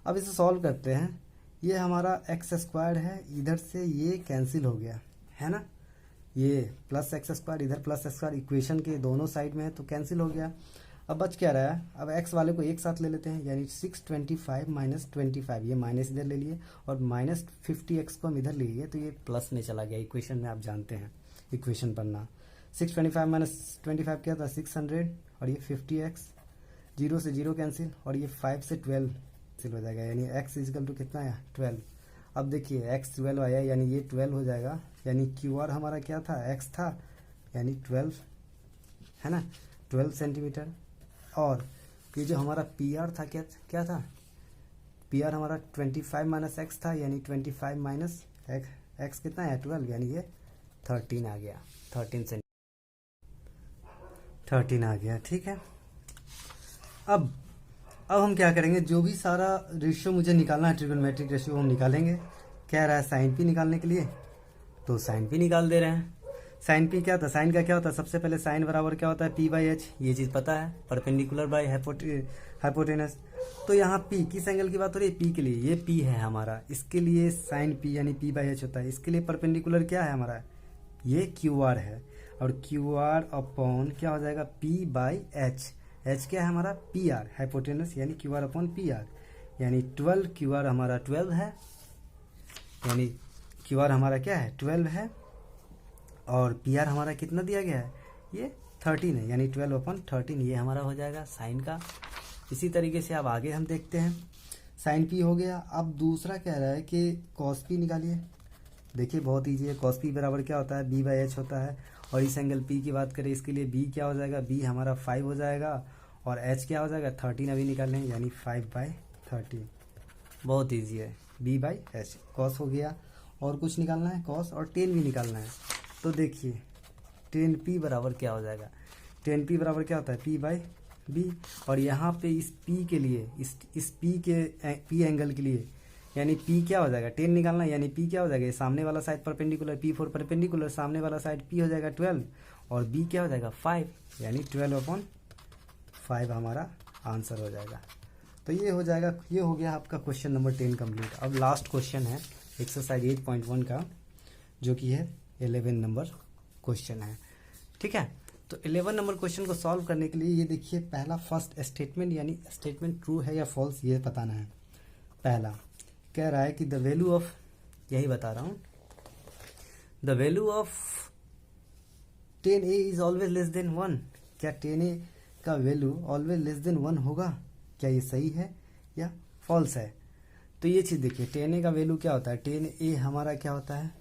अब इसे सॉल्व करते हैं, ये हमारा एक्स स्क्वायर है, इधर से ये कैंसिल हो गया है ना, ये प्लस एक्स स्क्वायर इधर प्लस एक्स स्क्वायर इक्वेशन के दोनों साइड में है तो कैंसिल हो गया। अब बच क्या रहा है, अब x वाले को एक साथ ले लेते हैं, यानी 625 माइनस 25, ये माइनस इधर ले लिए, और माइनस 50x को हम इधर ले लिए तो ये प्लस में चला गया। इक्वेशन में आप जानते हैं इक्वेशन पढ़ना, 625 माइनस 25 क्या था 600, और ये 50x, जीरो से जीरो कैंसिल, और ये 5 से 12 कैंसिल हो जाएगा, यानी x इजिकल टू कितना है 12। अब देखिए x 12 आया, यानी ये 12 हो जाएगा, यानी क्यू आर हमारा क्या था x था, यानी 12 है ना, 12 सेंटीमीटर, और ये जो हमारा पी आर था क्या था, पी आर हमारा 25 माइनस एक्स था, यानी 25 माइनस एक्स कितना है 12, यानी ये 13 आ गया, 13 आ गया। ठीक है, अब हम क्या करेंगे, जो भी सारा रेशियो मुझे निकालना है ट्रिगोनोमेट्रिक रेशियो हम निकालेंगे। कह रहा है साइन पी निकालने के लिए, तो साइन पी निकाल दे रहे हैं। साइन पी क्या था, साइन का क्या होता है, सबसे पहले साइन बराबर क्या होता है पी बाई एच, ये चीज़ पता है, परपेंडिकुलर बाई हाइपोटेनस। तो यहाँ पी किस एंगल की बात हो रही है, पी के लिए, ये पी है हमारा, इसके लिए साइन पी यानी पी बाई एच होता है। इसके लिए परपेंडिकुलर क्या है हमारा, ये क्यू आर है, और क्यू आर अपॉन क्या हो जाएगा पी बाई एच, एच क्या है हमारा पी आर हाइपोटेनस, यानी Q R upon P R, यानी 12 क्यू आर हमारा 12 है, यानी क्यू आर हमारा क्या है 12 है, और पी आर हमारा कितना दिया गया है ये 13 है, यानी 12/13 ये हमारा हो जाएगा साइन का। इसी तरीके से अब आगे हम देखते हैं, साइन पी हो गया। अब दूसरा कह रहा है कि कॉस पी निकालिए। देखिए बहुत ईजी है, कॉस पी बराबर क्या होता है बी बाई एच होता है, और इस एंगल पी की बात करें इसके लिए बी क्या हो जाएगा, बी हमारा 5 हो जाएगा, और एच क्या हो जाएगा 13 अभी निकालें, यानी 5/13। बहुत ईजी है, बी बाई एच कॉस हो गया। और कुछ निकालना है, कॉस और टेन भी निकालना है। तो देखिए टेन पी बराबर क्या हो जाएगा, टेन पी बराबर क्या होता है पी बाई बी, और यहाँ पे इस पी के लिए इस पी के पी एंगल के लिए, यानी पी क्या हो जाएगा टेन निकालना, यानी पी क्या हो जाएगा सामने वाला साइड परपेंडिकुलर P4 परपेंडिकुलर, सामने वाला साइड P हो जाएगा 12, और B क्या हो जाएगा 5, यानी 12/5 हमारा आंसर हो जाएगा। तो ये हो जाएगा, ये हो गया आपका क्वेश्चन नंबर 10 कंप्लीट। अब लास्ट क्वेश्चन है एक्सरसाइज 8.1 का, जो कि है 11 नंबर क्वेश्चन है। ठीक है, तो 11 नंबर क्वेश्चन को सॉल्व करने के लिए ये देखिए, पहला फर्स्ट स्टेटमेंट, यानी स्टेटमेंट ट्रू है या फॉल्स ये बताना है। पहला कह रहा है कि द वैल्यू ऑफ, यही बता रहा हूँ, the value of 10a is always less than 1। क्या 10a का वैल्यू ऑलवेज लेस देन 1 होगा, क्या ये सही है या फॉल्स है। तो ये चीज़ देखिए, 10a का वैल्यू क्या होता है, 10a हमारा क्या होता है,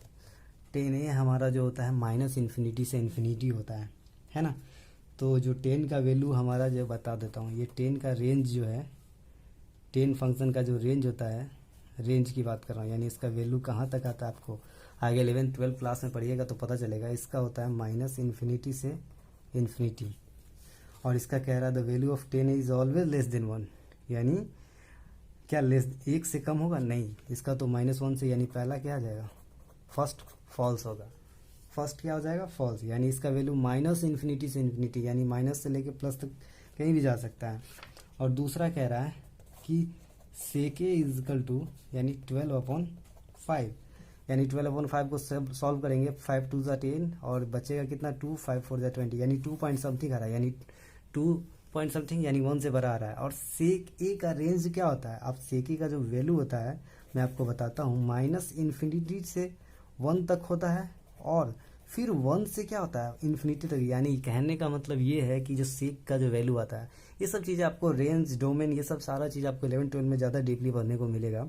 10a हमारा जो होता है माइनस इन्फिनिटी से इन्फिनिटी होता है ना। तो जो 10 का वैल्यू हमारा जो बता देता हूँ, ये 10 का रेंज जो है, 10 फंक्शन का जो रेंज होता है, रेंज की बात कर रहा हूँ, यानी इसका वैल्यू कहाँ तक आता है आपको आगे 11-12 क्लास में पढ़िएगा तो पता चलेगा। इसका होता है -इन्फिनिटी से इन्फिनिटी, और इसका कह रहा है the value of 10 is always less than 1, यानी क्या लेस 1 से कम होगा? नहीं, इसका तो -1 से, यानी पहला क्या आ जाएगा? फर्स्ट फॉल्स होगा। फर्स्ट क्या हो जाएगा? फॉल्स, यानी इसका वैल्यू -इन्फिनिटी से इन्फिनिटी, यानी माइनस से लेके प्लस तक कहीं भी जा सकता है। और दूसरा कह रहा है कि सेके इज इक्वल टू, यानी 12/5, यानी 12/5 को सॉल्व करेंगे, 5 2 ज़ा 10 और बचेगा कितना? 2, 5 4 ज़ा 20, यानी 2 पॉइंट समथिंग आ रहा है, यानी 2 पॉइंट समथिंग, यानी 1 से बड़ा आ रहा है। और सेक ए का रेंज क्या होता है? अब सेक ए का जो वैल्यू होता है मैं आपको बताता हूँ, -इन्फिनिटी से 1 तक होता है, और फिर 1 से क्या होता है? इन्फिनिटी तक। यानी कहने का मतलब ये है कि जो सेक का जो वैल्यू आता है, ये सब चीज़ें आपको रेंज, डोमेन, ये सब सारा चीज़ आपको 11-12 में ज़्यादा डीपली पढ़ने को मिलेगा।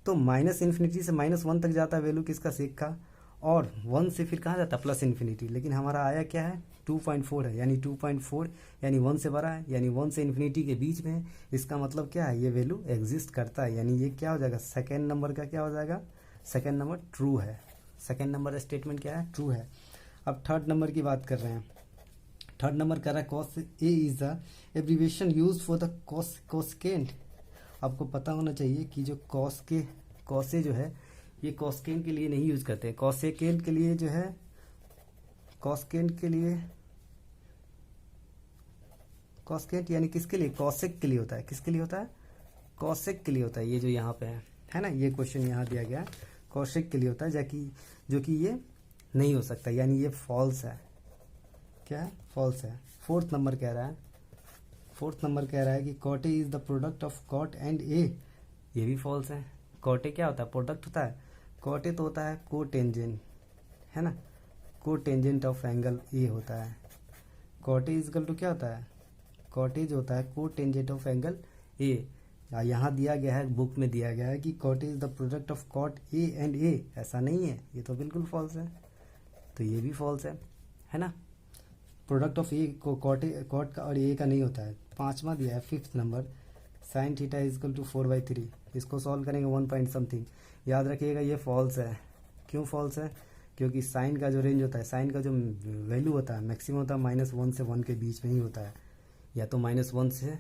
तो -इन्फिनिटी से -1 तक जाता है वैल्यू किसका? सेक का, और 1 से फिर कहाँ जाता है? Plus infinity. लेकिन हमारा आया क्या है? 2.4 है, यानी 2.4, यानी 1 से बड़ा है, यानी 1 से इन्फिनिटी के बीच में है। इसका मतलब क्या है? ये वैल्यू एग्जिस्ट करता है, यानी ये क्या हो जाएगा? सेकेंड नंबर का क्या हो जाएगा? सेकेंड नंबर ट्रू है। सेकेंड नंबर स्टेटमेंट क्या है? ट्रू है। अब थर्ड नंबर की बात कर रहे हैं। थर्ड नंबर कर रहा है cos A is the abbreviation use for the cosecant. आपको पता होना चाहिए कि जो कॉसे जो है, ये कॉसेकेंट के लिए नहीं यूज करते। कॉसेकेंट के लिए जो है, कॉसेकेंट के लिए, कॉसेकेंट यानी किसके लिए? कॉसेक के लिए होता है। किसके लिए होता है? कॉसेक के लिए होता है। ये जो यहाँ पे है ना, ये क्वेश्चन यहाँ दिया गया है, कॉसेक के लिए होता है, जो कि ये नहीं हो सकता, यानी ये फॉल्स है। क्या है? फॉल्स है। फोर्थ नंबर कह रहा है कि cot A is the product of cot and A, ये भी फॉल्स है। कॉट ए क्या होता है? प्रोडक्ट होता है। कॉट ए तो होता है कोटेंजेंट, है ना, कोटेंजेंट ऑफ एंगल ए होता है। कॉट ए इजकल टू क्या होता है? कॉट ए जो होता है कोटेंजेंट ऑफ एंगल ए। यहाँ दिया गया है, बुक में दिया गया है कि cot A is the product of cot A and A, ऐसा नहीं है, ये तो बिल्कुल फॉल्स है। तो ये भी फॉल्स है ना। प्रोडक्ट ऑफ ए को कॉट का और ए का नहीं होता है। पांचवा दिया है, fifth number, sine theta is equal to 4/3। इसको सॉल्व करेंगे 1 पॉइंट समथिंग। याद रखिएगा ये फॉल्स है। क्यों फॉल्स है? क्योंकि साइन का जो रेंज होता है, साइन का जो वैल्यू होता है मैक्सिमम होता है -1 से 1 के बीच में ही होता है, या तो -1 से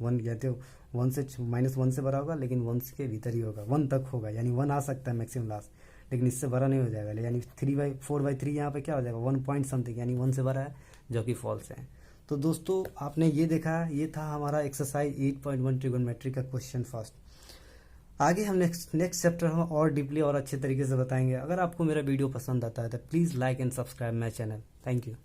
1, या तो 1 से -1 से बड़ा होगा, लेकिन 1 के भीतर ही होगा, 1 तक होगा, यानी 1 आ सकता है मैक्सिमम लास्ट, लेकिन इससे बड़ा नहीं हो जाएगा। यानी 4/3 यहाँ पे क्या हो जाएगा? 1 पॉइंट समथिंग, यानी 1 से बड़ा है, जो कि फॉल्स है। तो दोस्तों आपने ये देखा, ये था हमारा एक्सरसाइज 8.1 ट्रिगोनोमेट्री का क्वेश्चन फर्स्ट। आगे हम नेक्स्ट चैप्टर हम और डीपली और अच्छे तरीके से बताएंगे। अगर आपको मेरा वीडियो पसंद आता है तो please like and subscribe my channel. Thank you.